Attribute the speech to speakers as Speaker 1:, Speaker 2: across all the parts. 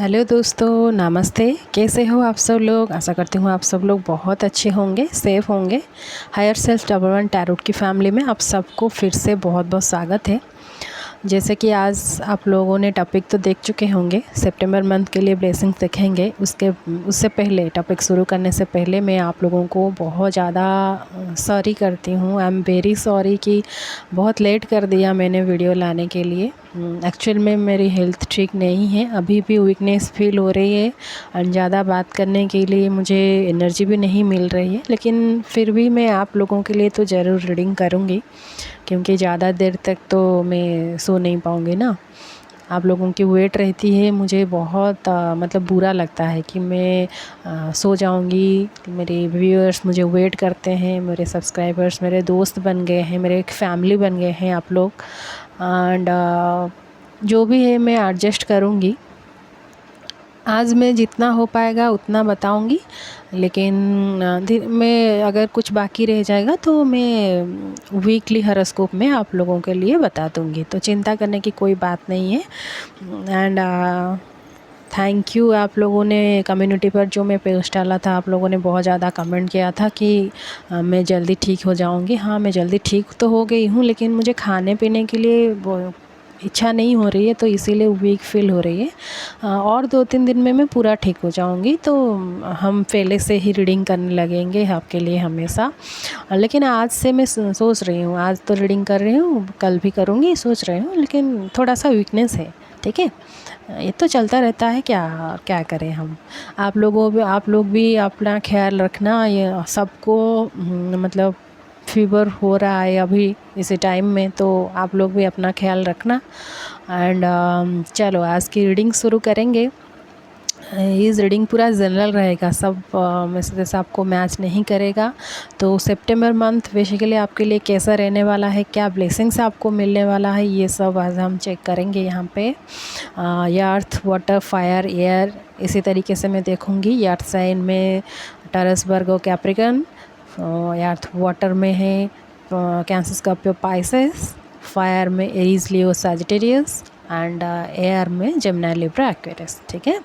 Speaker 1: Hello दोस्तों, नमस्ते। कैसे हो आप सब लोग? आशा करती हूँ आप सब लोग बहुत अच्छे होंगे, सेफ़ होंगे। हायर सेल्फ डबल 1 टैरोट की फैमिली में आप सबको फिर से बहुत बहुत स्वागत है। जैसे कि आज आप लोगों ने टॉपिक तो देख चुके होंगे, सितंबर मंथ के लिए ब्लेसिंग्स देखेंगे। उससे पहले टॉपिक शुरू करने से पहले मैं आप लोगों को बहुत ज़्यादा सॉरी करती हूँ। आई एम वेरी सॉरी कि बहुत लेट कर दिया मैंने वीडियो लाने के लिए। एक्चुअल में मेरी हेल्थ ठीक नहीं है, अभी भी वीकनेस फील हो रही है और ज़्यादा बात करने के लिए मुझे एनर्जी भी नहीं मिल रही है। लेकिन फिर भी मैं आप लोगों के लिए तो ज़रूर रीडिंग करूँगी, क्योंकि ज़्यादा देर तक तो मैं सो नहीं पाऊँगी ना। आप लोगों की वेट रहती है, मुझे बहुत मतलब बुरा लगता है कि मैं सो जाऊँगी। मेरे व्यूअर्स मुझे वेट करते हैं, मेरे सब्सक्राइबर्स मेरे दोस्त बन गए हैं, मेरे एक फैमिली बन गए हैं आप लोग। एंड जो भी है मैं एडजस्ट करूँगी। आज मैं जितना हो पाएगा उतना बताऊंगी, लेकिन मैं अगर कुछ बाकी रह जाएगा तो मैं वीकली हॉरोस्कोप में आप लोगों के लिए बता दूंगी, तो चिंता करने की कोई बात नहीं है। एंड थैंक यू आप लोगों ने कम्युनिटी पर जो मैं पोस्ट डाला था, आप लोगों ने बहुत ज़्यादा कमेंट किया था कि मैं जल्दी ठीक हो जाऊंगी। हाँ, मैं जल्दी ठीक तो हो गई हूँ, लेकिन मुझे खाने पीने के लिए इच्छा नहीं हो रही है, तो इसीलिए वीक फील हो रही है। और 2-3 दिन में मैं पूरा ठीक हो जाऊंगी, तो हम पहले से ही रीडिंग करने लगेंगे आपके लिए हमेशा। लेकिन आज से मैं सोच रही हूँ, आज तो रीडिंग कर रही हूँ, कल भी करूँगी सोच रही हूँ, लेकिन थोड़ा सा वीकनेस है। ठीक है, ये तो चलता रहता है, क्या क्या करें हम। आप लोग भी अपना ख्याल रखना। ये सबको मतलब फीवर हो रहा है अभी इसी टाइम में, तो आप लोग भी अपना ख्याल रखना। एंड चलो आज की रीडिंग शुरू करेंगे। ये रीडिंग पूरा जनरल रहेगा, सब मैसेजेस आपको मैच नहीं करेगा। तो सितंबर मंथ बेसिकली आपके लिए कैसा रहने वाला है, क्या ब्लेसिंग्स आपको मिलने वाला है, ये सब आज हम चेक करेंगे यहाँ पे। ये अर्थ, वाटर, फायर, एयर, इसी तरीके से मैं देखूँगी। ये अर्थ साइन में टॉरस, वर्गो, कैप्रिकन। अर्थ वाटर में है कैंसर, स्कॉर्पियो, पाइसेस। फायर में Aries, Leo, Sagittarius. And air में जेमिनी, लिब्रा, एक्वेरियस। ठीक है,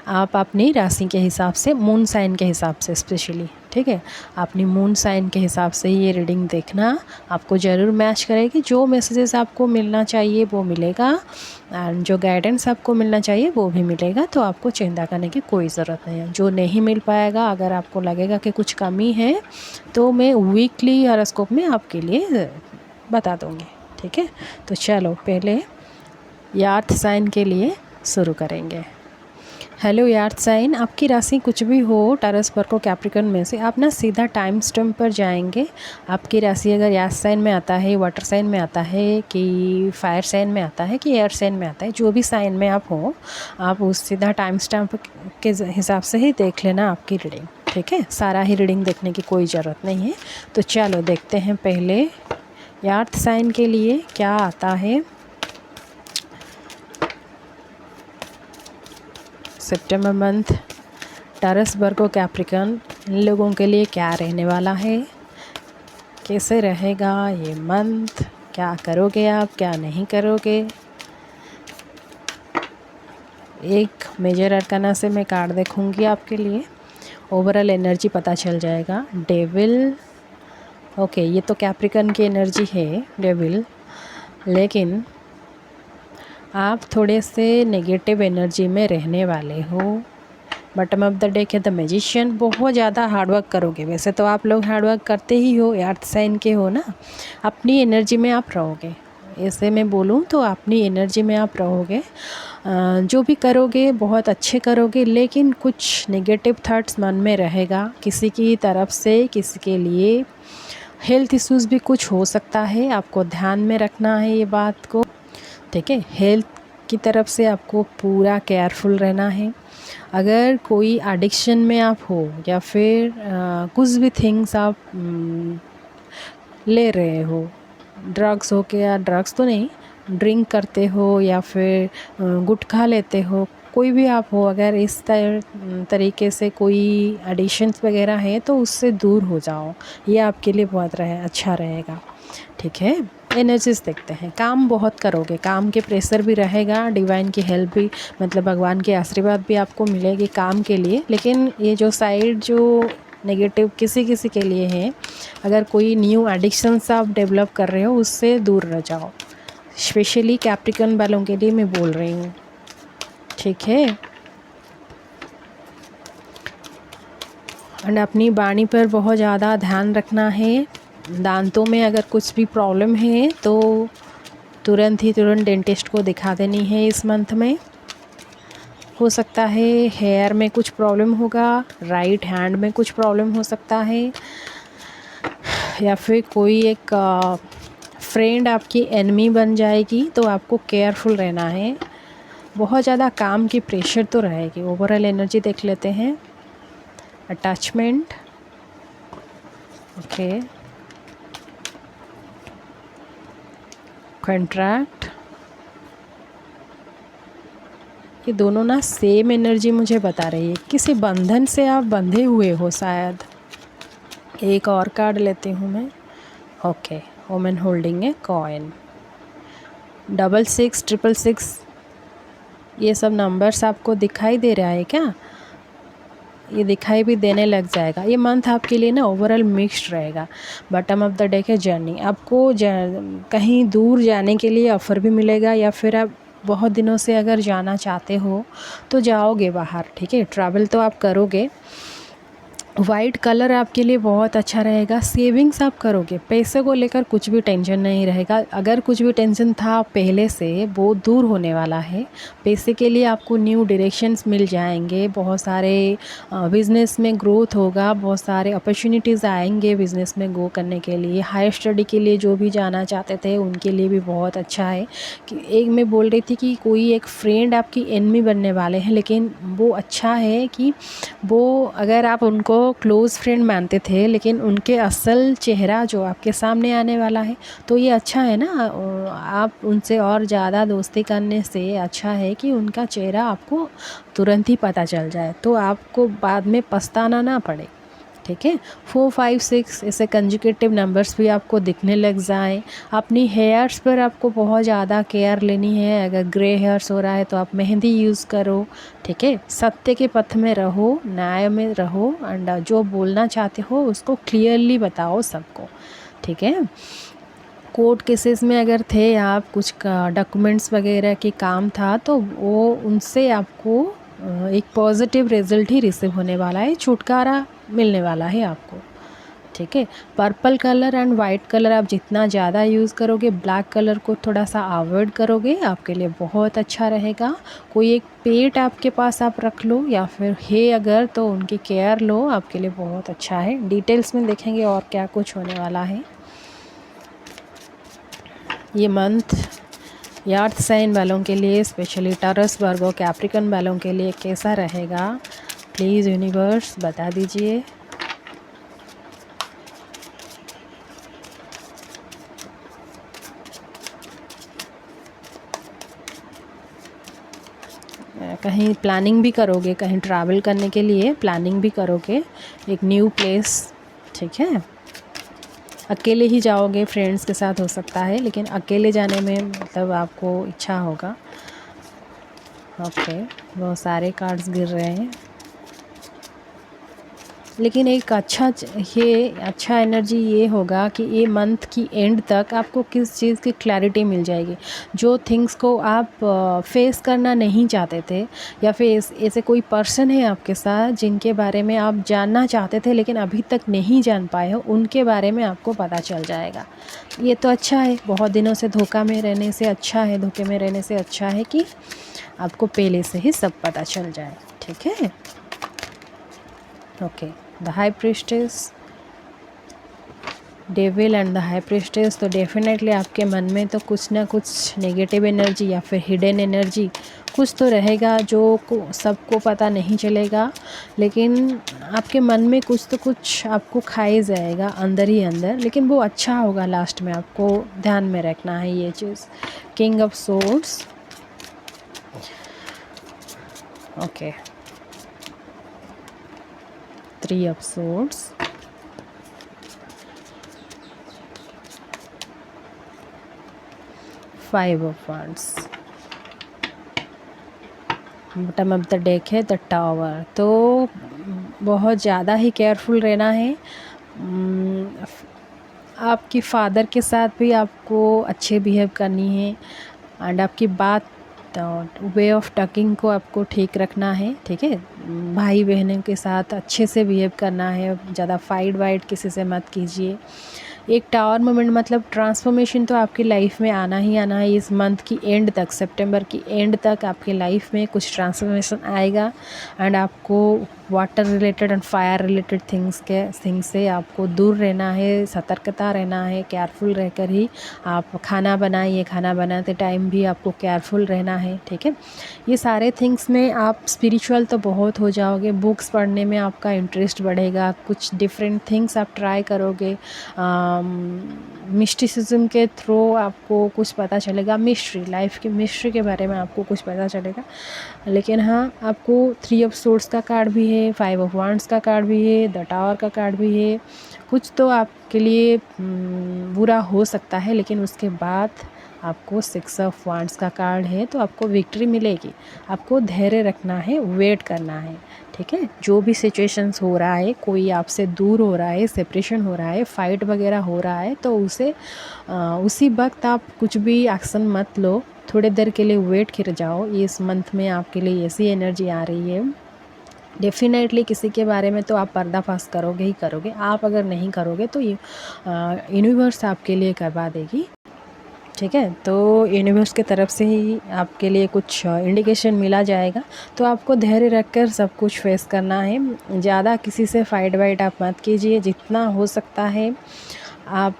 Speaker 1: आप अपनी राशि के हिसाब से, मून साइन के हिसाब से स्पेशली, ठीक है, अपनी मून साइन के हिसाब से ये रीडिंग देखना, आपको ज़रूर मैच करेगी। जो मैसेजेस आपको मिलना चाहिए वो मिलेगा, एंड जो गाइडेंस आपको मिलना चाहिए वो भी मिलेगा। तो आपको चिंता करने की कोई ज़रूरत नहीं है। जो नहीं मिल पाएगा, अगर आपको लगेगा कि कुछ कमी है, तो मैं वीकली हॉरोस्कोप में आपके लिए बता दूँगी। ठीक है, तो चलो पहले अर्थ साइन के लिए शुरू करेंगे। हेलो अर्थ साइन, आपकी राशि कुछ भी हो, टॉरस, वर्गो, कैप्रिकॉर्न में से आप ना सीधा टाइम स्टैम्प पर जाएंगे। आपकी राशि अगर अर्थ साइन में आता है, वाटर साइन में आता है, कि फायर साइन में आता है, कि एयर साइन में आता है, जो भी साइन में आप हो, आप उस सीधा टाइम स्टैम्प के हिसाब से ही देख लेना आपकी रीडिंग। ठीक है, सारा ही रीडिंग देखने की कोई ज़रूरत नहीं है। तो चलो देखते हैं पहले अर्थ साइन के लिए क्या आता है सितंबर मंथ। टॉरस, वर्गो, कैप्रिकॉर्न, इन लोगों के लिए क्या रहने वाला है, कैसे रहेगा ये मंथ, क्या करोगे आप, क्या नहीं करोगे। एक मेजर अरकाना से मैं कार्ड देखूंगी आपके लिए, ओवरऑल एनर्जी पता चल जाएगा। डेविल, ओके, ये तो कैप्रिकॉर्न की एनर्जी है डेविल, लेकिन आप थोड़े से नेगेटिव एनर्जी में रहने वाले हो। बॉटम ऑफ द डेक है द मैजिशियन। बहुत ज़्यादा हार्डवर्क करोगे, वैसे तो आप लोग हार्डवर्क करते ही हो, अर्थ साइन के हो ना, अपनी एनर्जी में आप रहोगे। ऐसे मैं बोलूँ तो अपनी एनर्जी में आप रहोगे, जो भी करोगे बहुत अच्छे करोगे, लेकिन कुछ नेगेटिव थॉट्स मन में रहेगा किसी की तरफ से, किसी के लिए हेल्थ इश्यूज़ भी कुछ हो सकता है, आपको ध्यान में रखना है ये बात को। ठीक है, हेल्थ की तरफ से आपको पूरा केयरफुल रहना है। अगर कोई एडिक्शन में आप हो, या फिर कुछ भी थिंग्स आप ले रहे हो, ड्रग्स हो के, या ड्रग्स तो नहीं, ड्रिंक करते हो, या फिर गुटखा लेते हो, कोई भी आप हो, अगर इस तरीके से कोई एडिशंस वगैरह है तो उससे दूर हो जाओ, ये आपके लिए बहुत अच्छा रहेगा। ठीक है, एनर्जीज देखते हैं। काम बहुत करोगे, काम के प्रेशर भी रहेगा, डिवाइन की हेल्प भी, मतलब भगवान के आशीर्वाद भी आपको मिलेगी काम के लिए। लेकिन ये जो साइड जो नेगेटिव किसी किसी के लिए है, अगर कोई न्यू एडिक्शंस आप डेवलप कर रहे हो उससे दूर रह जाओ। स्पेशली कैप्रिकॉर्न वालों के लिए मैं बोल रही हूँ, ठीक है। एंड अपनी वाणी पर बहुत ज़्यादा ध्यान रखना है। दांतों में अगर कुछ भी प्रॉब्लम है तो तुरंत डेंटिस्ट को दिखा देनी है इस मंथ में। हो सकता है हेयर में कुछ प्रॉब्लम होगा, राइट हैंड में कुछ प्रॉब्लम हो सकता है, या फिर कोई एक फ्रेंड आपकी एनिमी बन जाएगी, तो आपको केयरफुल रहना है। बहुत ज़्यादा काम की प्रेशर तो रहेगी। ओवरऑल एनर्जी देख लेते हैं। अटैचमेंट, ओके, कॉन्ट्रैक्ट, ये दोनों ना सेम एनर्जी मुझे बता रही है। किसी बंधन से आप बंधे हुए हो शायद। एक और कार्ड लेती हूँ मैं। Okay, women holding a coin, 66 666, ये सब नंबर्स आपको दिखाई दे रहा है क्या? ये दिखाई भी देने लग जाएगा। ये मंथ आपके लिए ना ओवरऑल मिक्स्ड रहेगा। बॉटम ऑफ द डेक है जर्नी। आपको कहीं दूर जाने के लिए ऑफ़र भी मिलेगा, या फिर आप बहुत दिनों से अगर जाना चाहते हो तो जाओगे बाहर, ठीक है। ट्रैवल तो आप करोगे। वाइट कलर आपके लिए बहुत अच्छा रहेगा। सेविंग्स आप करोगे, पैसे को लेकर कुछ भी टेंशन नहीं रहेगा। अगर कुछ भी टेंशन था पहले से, वो दूर होने वाला है। पैसे के लिए आपको न्यू डायरेक्शंस मिल जाएंगे। बहुत सारे बिज़नेस में ग्रोथ होगा, बहुत सारे अपॉर्चुनिटीज़ आएंगे बिज़नेस में गो करने के लिए। हायर स्टडी के लिए जो भी जाना चाहते थे उनके लिए भी बहुत अच्छा है। कि एक मैं बोल रही थी कि कोई एक फ्रेंड आपकी एनिमी बनने वाले हैं, लेकिन वो अच्छा है कि वो, अगर आप उनको क्लोज़ फ्रेंड मानते थे, लेकिन उनके असल चेहरा जो आपके सामने आने वाला है, तो ये अच्छा है ना। आप उनसे और ज़्यादा दोस्ती करने से अच्छा है कि उनका चेहरा आपको तुरंत ही पता चल जाए, तो आपको बाद में पछताना ना पड़े, ठीक है। 4 5 6 ऐसे कंजुकेटिव नंबर्स भी आपको दिखने लग जाएं। अपनी हेयर्स पर आपको बहुत ज़्यादा केयर लेनी है। अगर ग्रे हेयर्स हो रहा है तो आप मेहंदी यूज़ करो, ठीक है। सत्य के पथ में रहो, न्याय में रहो, एंड जो बोलना चाहते हो उसको क्लियरली बताओ सबको, ठीक है। कोर्ट केसेस में अगर थे आप, कुछ डॉक्यूमेंट्स वगैरह के काम था, तो वो उनसे आपको एक पॉजिटिव रिजल्ट ही रिसीव होने वाला है, छुटकारा मिलने वाला है आपको, ठीक है। Purple colour and white colour आप जितना ज़्यादा यूज़ करोगे, ब्लैक कलर को थोड़ा सा अवॉइड करोगे, आपके लिए बहुत अच्छा रहेगा। कोई एक पेट आपके पास आप रख लो, या फिर है अगर तो उनकी केयर लो, आपके लिए बहुत अच्छा है। डिटेल्स में देखेंगे और क्या कुछ होने वाला है। ये मंथ अर्थ साइन वालों के लिए, स्पेशली टॉरस, वर्गो, कैप्रिकॉर्न वालों के लिए कैसा रहेगा, प्लीज़ यूनिवर्स बता दीजिए। कहीं प्लानिंग भी करोगे, कहीं ट्रैवल करने के लिए प्लानिंग भी करोगे, एक न्यू प्लेस, ठीक है। अकेले ही जाओगे, फ्रेंड्स के साथ हो सकता है, लेकिन अकेले जाने में मतलब आपको इच्छा होगा। ओके, बहुत सारे कार्ड्स गिर रहे हैं, लेकिन एक अच्छा एनर्जी ये होगा कि ये मंथ की एंड तक आपको किस चीज़ की क्लैरिटी मिल जाएगी। जो थिंग्स को आप फेस करना नहीं चाहते थे, या फिर ऐसे कोई पर्सन है आपके साथ जिनके बारे में आप जानना चाहते थे लेकिन अभी तक नहीं जान पाए हो, उनके बारे में आपको पता चल जाएगा। ये तो अच्छा है। बहुत दिनों से धोखे में रहने से अच्छा है कि आपको पहले से ही सब पता चल जाए, ठीक है। Okay, the high priestess, devil and the high priestess. तो डेफिनेटली आपके मन में तो कुछ ना कुछ नेगेटिव एनर्जी या फिर हिडन एनर्जी कुछ तो रहेगा, जो सबको पता नहीं चलेगा, लेकिन आपके मन में कुछ तो कुछ आपको खाई जाएगा अंदर ही अंदर, लेकिन वो अच्छा होगा लास्ट में। आपको ध्यान में रखना है ये चीज़। King of swords, okay, 3 of swords, five of wands, bottom of the deck है द टावर। तो बहुत ज़्यादा ही केयरफुल रहना है। आपकी फादर के साथ भी आपको अच्छे बिहेव करनी है एंड आपकी बात वे ऑफ टॉकिंग को आपको ठीक रखना है, ठीक है। भाई बहनों के साथ अच्छे से बिहेव करना है, ज़्यादा फाइट वाइट किसी से मत कीजिए। एक टावर मोमेंट मतलब ट्रांसफॉर्मेशन तो आपकी लाइफ में आना ही आना है। इस मंथ की एंड तक, सितंबर की एंड तक आपकी लाइफ में कुछ ट्रांसफॉर्मेशन आएगा एंड आपको water related and fire related things से आपको दूर रहना है, सतर्कता रहना है, केयरफुल रहकर ही आप खाना बनाइए। खाना बनाते टाइम भी आपको केयरफुल रहना है, ठीक है। ये सारे थिंग्स में आप स्पिरिचुअल तो बहुत हो जाओगे, बुक्स पढ़ने में आपका इंटरेस्ट बढ़ेगा, कुछ डिफरेंट थिंग्स आप ट्राई करोगे, मिस्टिसिज्म के थ्रू आपको कुछ पता चलेगा, मिस्ट्री, लाइफ की मिस्ट्री के बारे में आपको कुछ पता चलेगा। लेकिन हाँ, आपको 3 ऑफ सोर्ड्स का कार्ड भी है, 5 ऑफ वांड्स का कार्ड भी है, द टावर का कार्ड भी है। कुछ तो आपके लिए बुरा हो सकता है, लेकिन उसके बाद आपको 6 ऑफ वांड्स का कार्ड है, तो आपको विक्ट्री मिलेगी। आपको धैर्य रखना है, वेट करना है, ठीक है। जो भी सिचुएशंस हो रहा है, कोई आपसे दूर हो रहा है, सेपरेशन हो रहा है, फाइट वगैरह हो रहा है, तो उसी वक्त आप कुछ भी एक्शन मत लो, थोड़े देर के लिए वेट कर जाओ। इस मंथ में आपके लिए ऐसी एनर्जी आ रही है, डेफिनेटली किसी के बारे में तो आप पर्दाफाश करोगे ही करोगे। आप अगर नहीं करोगे तो यूनिवर्स आपके लिए करवा देगी, ठीक है। तो यूनिवर्स की तरफ से ही आपके लिए कुछ इंडिकेशन मिला जाएगा, तो आपको धैर्य रखकर सब कुछ फेस करना है। ज़्यादा किसी से फाइट वाइट आप मत कीजिए, जितना हो सकता है आप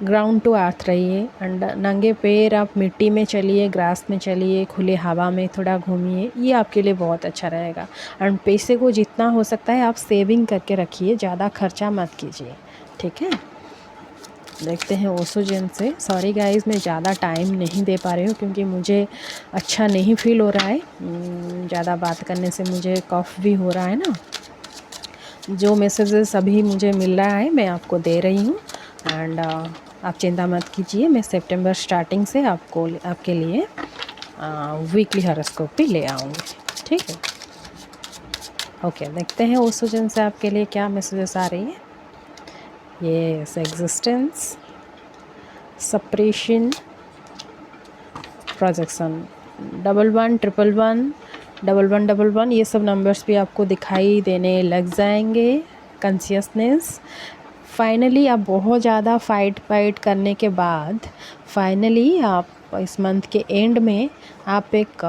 Speaker 1: ग्राउंड टू अर्थ रहिए एंड नंगे पैर आप मिट्टी में चलिए, ग्रास में चलिए, खुले हवा में थोड़ा घूमिए, ये आपके लिए बहुत अच्छा रहेगा। एंड पैसे को जितना हो सकता है आप सेविंग करके रखिए, ज़्यादा खर्चा मत कीजिए, ठीक है। देखते हैं ओसोजन से। सॉरी गाइस, मैं ज़्यादा टाइम नहीं दे पा रही हूँ क्योंकि मुझे अच्छा नहीं फील हो रहा है। ज़्यादा बात करने से मुझे कफ भी हो रहा है ना। जो मैसेजेस अभी मुझे मिल रहा है मैं आपको दे रही हूँ एंड आप चिंता मत कीजिए। मैं सितंबर स्टार्टिंग से आपके लिए वीकली हॉरोस्कोप भी ले आऊँगी, ठीक है। ओके, देखते हैं ओसोजन से आपके लिए क्या मैसेजेस आ रही है। Yes, existence, separation, projection, 111111 1111 ये सब नंबर्स भी आपको दिखाई देने लग जाएंगे। कॉन्शियसनेस, फाइनली आप बहुत ज़्यादा फाइट करने के बाद फाइनली आप इस मंथ के एंड में आप एक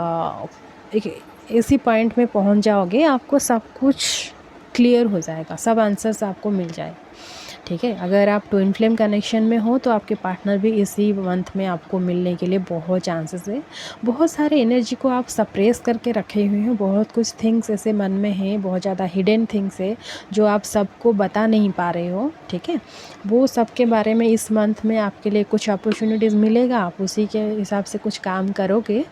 Speaker 1: ऐसी पॉइंट में पहुंच जाओगे, आपको सब कुछ क्लियर हो जाएगा, सब आंसर्स आपको मिल जाए, ठीक है। अगर आप ट्विन फ्लेम कनेक्शन में हो तो आपके पार्टनर भी इसी मंथ में आपको मिलने के लिए बहुत चांसेस है। बहुत सारे एनर्जी को आप सप्रेस करके रखे हुए हैं, बहुत कुछ थिंग्स ऐसे मन में हैं, बहुत ज़्यादा हिडन थिंग्स है जो आप सबको बता नहीं पा रहे हो, ठीक है। वो सब के बारे में इस मंथ में आपके लिए कुछ अपॉर्चुनिटीज़ मिलेगा, आप उसी के हिसाब से कुछ काम करोगे।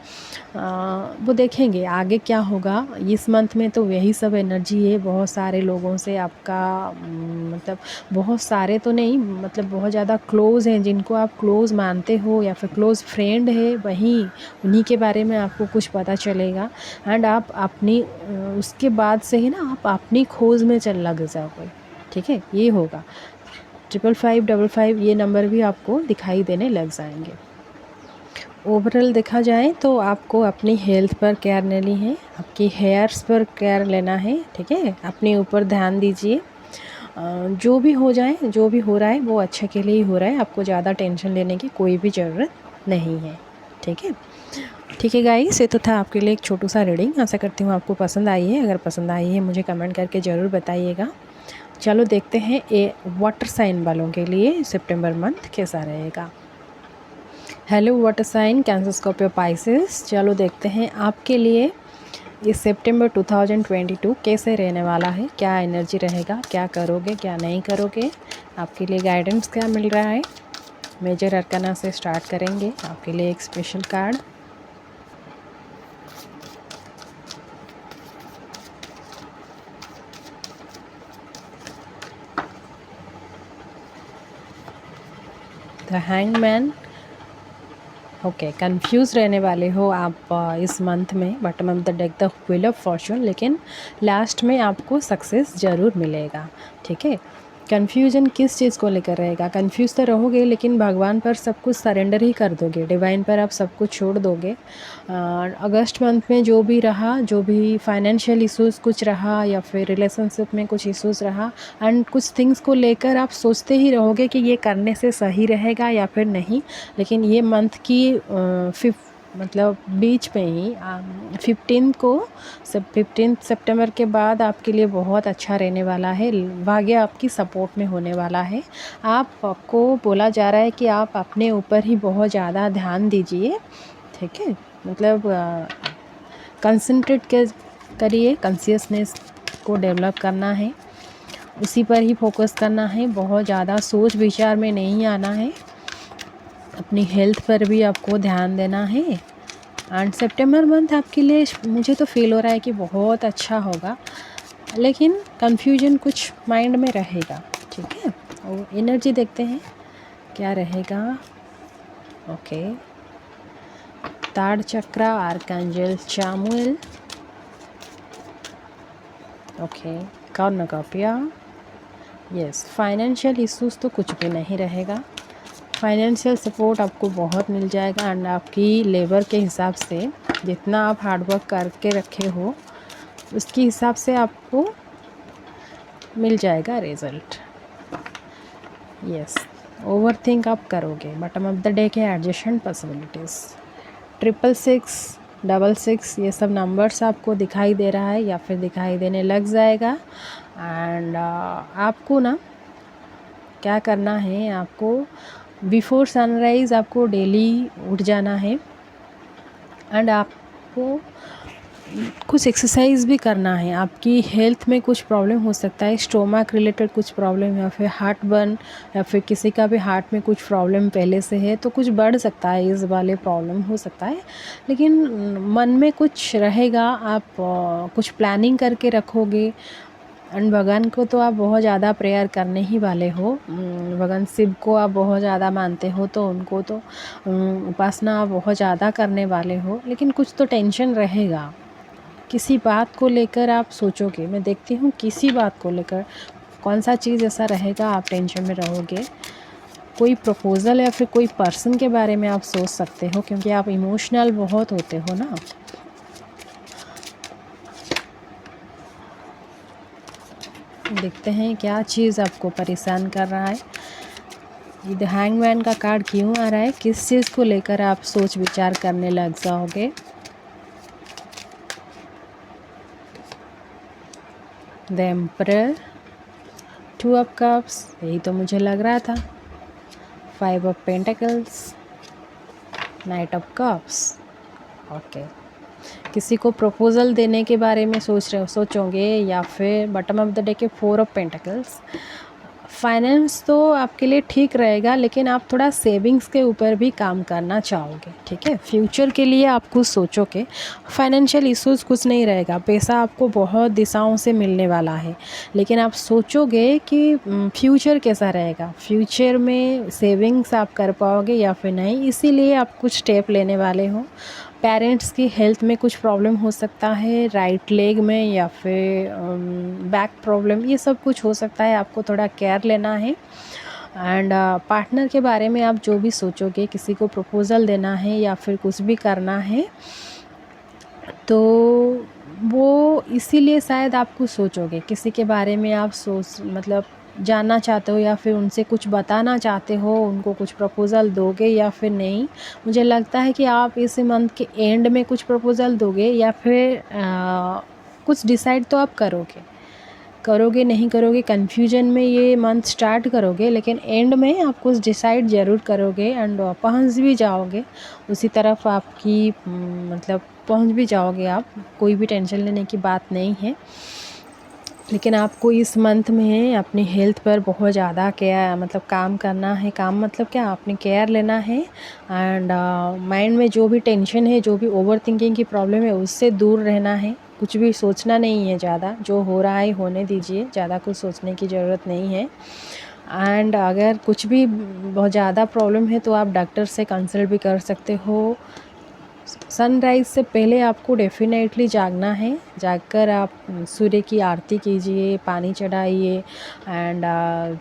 Speaker 1: वो देखेंगे आगे क्या होगा। इस मंथ में तो यही सब एनर्जी है। बहुत सारे लोगों से आपका मतलब बहुत सारे तो नहीं, मतलब बहुत ज़्यादा क्लोज़ हैं, जिनको आप क्लोज़ मानते हो या फिर क्लोज़ फ्रेंड है, वहीं उन्हीं के बारे में आपको कुछ पता चलेगा एंड आप अपनी उसके बाद से ही ना आप अपनी खोज में लग जाओगे, ठीक है। ये होगा 5555 ये नंबर भी आपको दिखाई देने लग जाएंगे। ओवरऑल देखा जाए तो आपको अपनी हेल्थ पर केयर लेनी है, आपकी हेयर्स पर केयर लेना है, ठीक है। अपने ऊपर ध्यान दीजिए। जो भी हो जाए, जो भी हो रहा है वो अच्छे के लिए ही हो रहा है, आपको ज़्यादा टेंशन लेने की कोई भी ज़रूरत नहीं है, ठीक है। ठीक है गाइस, ये तो था आपके लिए एक छोटू सा रीडिंग। आशा करती हूँ आपको पसंद आई है। अगर पसंद आई है मुझे कमेंट करके ज़रूर बताइएगा। चलो देखते हैं ये वाटर साइन वालों के लिए सितंबर मंथ कैसा रहेगा। Hello water sign cancer, Scorpio, Pisces. चलो देखते हैं आपके लिए इस सितंबर 2022 कैसे रहने वाला है, क्या एनर्जी रहेगा, क्या करोगे क्या नहीं करोगे, आपके लिए गाइडेंस क्या मिल रहा है। मेजर अरकाना से स्टार्ट करेंगे। आपके लिए एक special card, the hangman, okay, confuse रहने वाले हो आप इस मंथ में, bottom of the deck the wheel of Fortune, लेकिन लास्ट में आपको सक्सेस ज़रूर मिलेगा। ठीक है, कन्फ्यूजन किस चीज़ को लेकर रहेगा? कंफ्यूज तो रहोगे, लेकिन भगवान पर सब कुछ सरेंडर ही कर दोगे, डिवाइन पर आप सब कुछ छोड़ दोगे। अगस्त मंथ में जो भी रहा, जो भी फाइनेंशियल इश्यूज़ कुछ रहा या फिर रिलेशनशिप में कुछ इश्यूज़ रहा, एंड कुछ थिंग्स को लेकर आप सोचते ही रहोगे कि ये करने से सही रहेगा या फिर नहीं। लेकिन ये मंथ की मतलब बीच में ही 15 को, सब 15 सितंबर के बाद आपके लिए बहुत अच्छा रहने वाला है। भाग्य आपकी सपोर्ट में होने वाला है। आपको बोला जा रहा है कि आप अपने ऊपर ही बहुत ज़्यादा ध्यान दीजिए। ठीक है, मतलब कंसंट्रेट करिए, कॉन्शियसनेस को डेवलप करना है, उसी पर ही फोकस करना है, बहुत ज़्यादा सोच विचार में नहीं आना है। अपनी हेल्थ पर भी आपको ध्यान देना है। एंड सितंबर मंथ आपके लिए मुझे तो फील हो रहा है कि बहुत अच्छा होगा, लेकिन कन्फ्यूजन कुछ माइंड में रहेगा। ठीक है, और एनर्जी देखते हैं क्या रहेगा। ओके, ताड़ चक्र, archangel Chamuel, okay, cornucopia. Yes, financial issues तो कुछ भी नहीं रहेगा। फाइनेंशियल सपोर्ट आपको बहुत मिल जाएगा, एंड आपकी लेबर के हिसाब से, जितना आप हार्डवर्क करके रखे हो उसके हिसाब से आपको मिल जाएगा रिज़ल्ट। यस, ओवर थिंक आप करोगे। बॉटम ऑफ द डे के एडजस्टमेंट पॉसिबिलिटीज़ 666, 66, ये सब नंबर्स आपको दिखाई दे रहा है या फिर दिखाई देने लग जाएगा। एंड आपको ना क्या करना है, आपको बिफोर सनराइज़ आपको डेली उठ जाना है, एंड आपको कुछ एक्सरसाइज भी करना है। आपकी हेल्थ में कुछ प्रॉब्लम हो सकता है, स्टोमक रिलेटेड कुछ प्रॉब्लम, या फिर हार्ट बर्न, या फिर किसी का भी हार्ट में कुछ प्रॉब्लम पहले से है तो कुछ बढ़ सकता है, इस वाले प्रॉब्लम हो सकता है। लेकिन मन में कुछ रहेगा, आप कुछ प्लानिंग करके रखोगे, एंड भगवान को तो आप बहुत ज़्यादा प्रेयर करने ही वाले हो। भगवान शिव को आप बहुत ज़्यादा मानते हो, तो उनको तो उपासना आप बहुत ज़्यादा करने वाले हो, लेकिन कुछ तो टेंशन रहेगा। किसी बात को लेकर आप सोचोगे, मैं देखती हूँ किसी बात को लेकर कौन सा चीज़ ऐसा रहेगा आप टेंशन में रहोगे। कोई प्रपोज़ल या फिर कोई पर्सन के बारे में आप सोच सकते हो, क्योंकि आप इमोशनल बहुत होते हो ना। देखते हैं क्या चीज़ आपको परेशान कर रहा है। ये हैंगमैन का कार्ड क्यों आ रहा है, किस चीज़ को लेकर आप सोच विचार करने लग जाओगे। द एम्परर, 2 ऑफ कप्स, यही तो मुझे लग रहा था। 5 of pentacles, night of cups. Okay, किसी को प्रपोज़ल देने के बारे में सोचोगे, या फिर बॉटम ऑफ द डे के 4 ऑफ पेंटिकल्स। फाइनेंस तो आपके लिए ठीक रहेगा, लेकिन आप थोड़ा सेविंग्स के ऊपर भी काम करना चाहोगे। ठीक है, फ्यूचर के लिए आप कुछ सोचोगे। फाइनेंशियल इश्यूज़ कुछ नहीं रहेगा, पैसा आपको बहुत दिशाओं से मिलने वाला है, लेकिन आप सोचोगे कि फ्यूचर कैसा रहेगा, फ्यूचर में सेविंग्स आप कर पाओगे या फिर नहीं, इसीलिए आप कुछ स्टेप लेने वाले हो। पेरेंट्स की हेल्थ में कुछ प्रॉब्लम हो सकता है, राइट लेग में या फिर बैक प्रॉब्लम, ये सब कुछ हो सकता है, आपको थोड़ा केयर लेना है। एंड पार्टनर के बारे में आप जो भी सोचोगे, किसी को प्रपोज़ल देना है या फिर कुछ भी करना है, तो वो इसीलिए शायद आप कुछ सोचोगे, किसी के बारे में आप मतलब जानना चाहते हो, या फिर उनसे कुछ बताना चाहते हो, उनको कुछ प्रपोज़ल दोगे या फिर नहीं। मुझे लगता है कि आप इस मंथ के एंड में कुछ प्रपोज़ल दोगे, या फिर कुछ डिसाइड तो आप करोगे नहीं करोगे, कन्फ्यूजन में ये मंथ स्टार्ट करोगे, लेकिन एंड में आप कुछ डिसाइड ज़रूर करोगे, एंड पहुंच भी जाओगे उसी तरफ, आपकी मतलब पहुंच भी जाओगे आप। कोई भी टेंशन लेने की बात नहीं है, लेकिन आपको इस मंथ में अपनी हेल्थ पर बहुत ज़्यादा केयर, मतलब काम करना है। काम मतलब क्या, अपनी केयर लेना है, एंड माइंड में जो भी टेंशन है, जो भी ओवर थिंकिंग की प्रॉब्लम है, उससे दूर रहना है। कुछ भी सोचना नहीं है ज़्यादा, जो हो रहा है होने दीजिए, ज़्यादा कुछ सोचने की ज़रूरत नहीं है। एंड अगर कुछ भी बहुत ज़्यादा प्रॉब्लम है तो आप डॉक्टर से कंसल्ट भी कर सकते हो। सनराइज़ से पहले आपको डेफिनेटली जागना है। जागकर आप सूर्य की आरती कीजिए, पानी चढ़ाइए एंड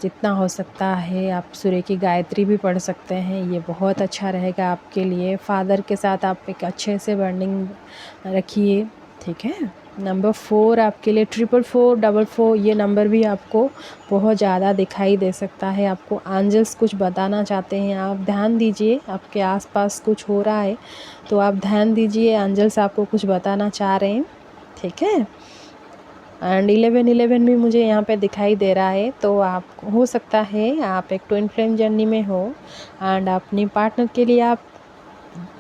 Speaker 1: जितना हो सकता है आप सूर्य की गायत्री भी पढ़ सकते हैं। ये बहुत अच्छा रहेगा आपके लिए। फादर के साथ आप एक अच्छे से बॉन्डिंग रखिए, ठीक है। नंबर 4 आपके लिए 4444 ये नंबर भी आपको बहुत ज़्यादा दिखाई दे सकता है। आपको एंजल्स कुछ बताना चाहते हैं। आप ध्यान दीजिए, आपके आसपास कुछ हो रहा है तो आप ध्यान दीजिए, एंजल्स आपको कुछ बताना चाह रहे हैं, ठीक है। एंड 1111 भी मुझे यहाँ पे दिखाई दे रहा है। तो आप हो सकता है आप एक ट्विन फ्लेम जर्नी में हो एंड अपनी पार्टनर के लिए आप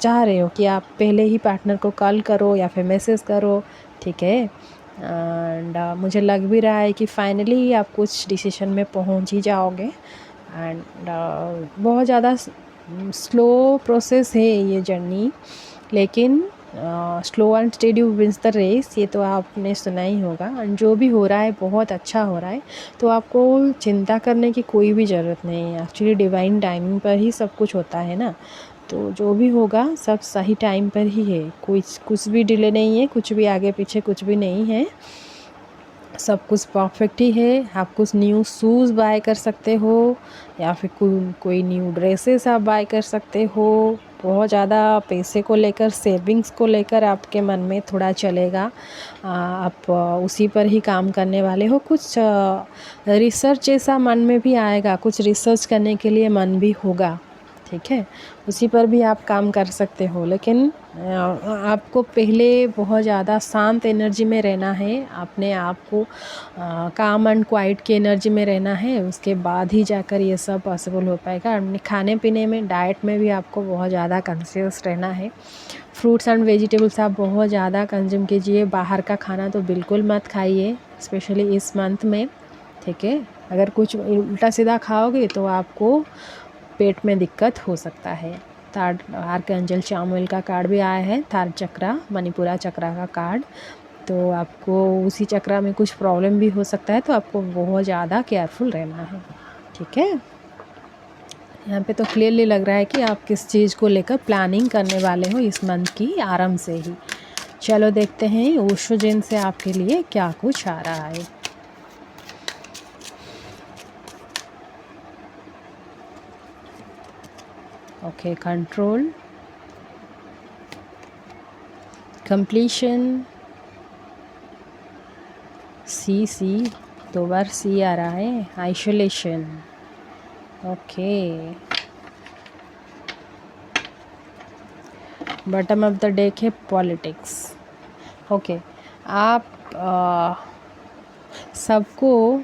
Speaker 1: चाह रहे हो कि आप पहले ही पार्टनर को कॉल करो या फिर मैसेज करो, ठीक है। एंड मुझे लग भी रहा है कि फाइनली आप कुछ डिसीजन में पहुंच ही जाओगे। एंड बहुत ज़्यादा स्लो प्रोसेस है ये जर्नी, लेकिन slow and steady wins the race, ये तो आपने सुना ही होगा। एंड जो भी हो रहा है बहुत अच्छा हो रहा है, तो आपको चिंता करने की कोई भी ज़रूरत नहीं है। एक्चुअली डिवाइन टाइमिंग पर ही सब कुछ होता है ना, तो जो भी होगा सब सही टाइम पर ही है। कुछ भी डिले नहीं है, कुछ भी आगे पीछे कुछ भी नहीं है, सब कुछ परफेक्ट ही है। आप कुछ न्यू शूज़ बाय कर सकते हो या फिर कोई न्यू ड्रेसेस आप बाय कर सकते हो। बहुत ज़्यादा पैसे को लेकर, सेविंग्स को लेकर आपके मन में थोड़ा चलेगा। आप उसी पर ही काम करने वाले हो। कुछ रिसर्च ऐसा मन में भी आएगा, कुछ रिसर्च करने के लिए मन भी होगा, ठीक है। उसी पर भी आप काम कर सकते हो, लेकिन आपको पहले बहुत ज़्यादा शांत एनर्जी में रहना है। अपने आप को काम एंड क्वाइट की एनर्जी में रहना है, उसके बाद ही जाकर ये सब पॉसिबल हो पाएगा। अपने खाने पीने में, डाइट में भी आपको बहुत ज़्यादा कॉन्शियस रहना है। फ्रूट्स एंड वेजिटेबल्स आप बहुत ज़्यादा कंज्यूम कीजिए। बाहर का खाना तो बिल्कुल मत खाइए, स्पेशली इस मंथ में, ठीक है। अगर कुछ उल्टा सीधा खाओगे तो आपको पेट में दिक्कत हो सकता है। थर्ड आर्कएंजल चामुएल का कार्ड भी आया है, थर्ड चक्रा, मणिपुरा चक्रा का कार्ड। तो आपको उसी चक्रा में कुछ प्रॉब्लम भी हो सकता है, तो आपको बहुत ज़्यादा केयरफुल रहना है, ठीक है। यहाँ पे तो क्लियरली लग रहा है कि आप किस चीज़ को लेकर प्लानिंग करने वाले हो इस मंथ की आरंभ से ही। चलो देखते हैं ओशो जिन से आपके लिए क्या कुछ आ रहा है। ओके, कंट्रोल, कंप्लीशन, सी 2 बार सी आ रहा है, isolation, okay, bottom of the deck है पॉलिटिक्स। ओके, आप सबको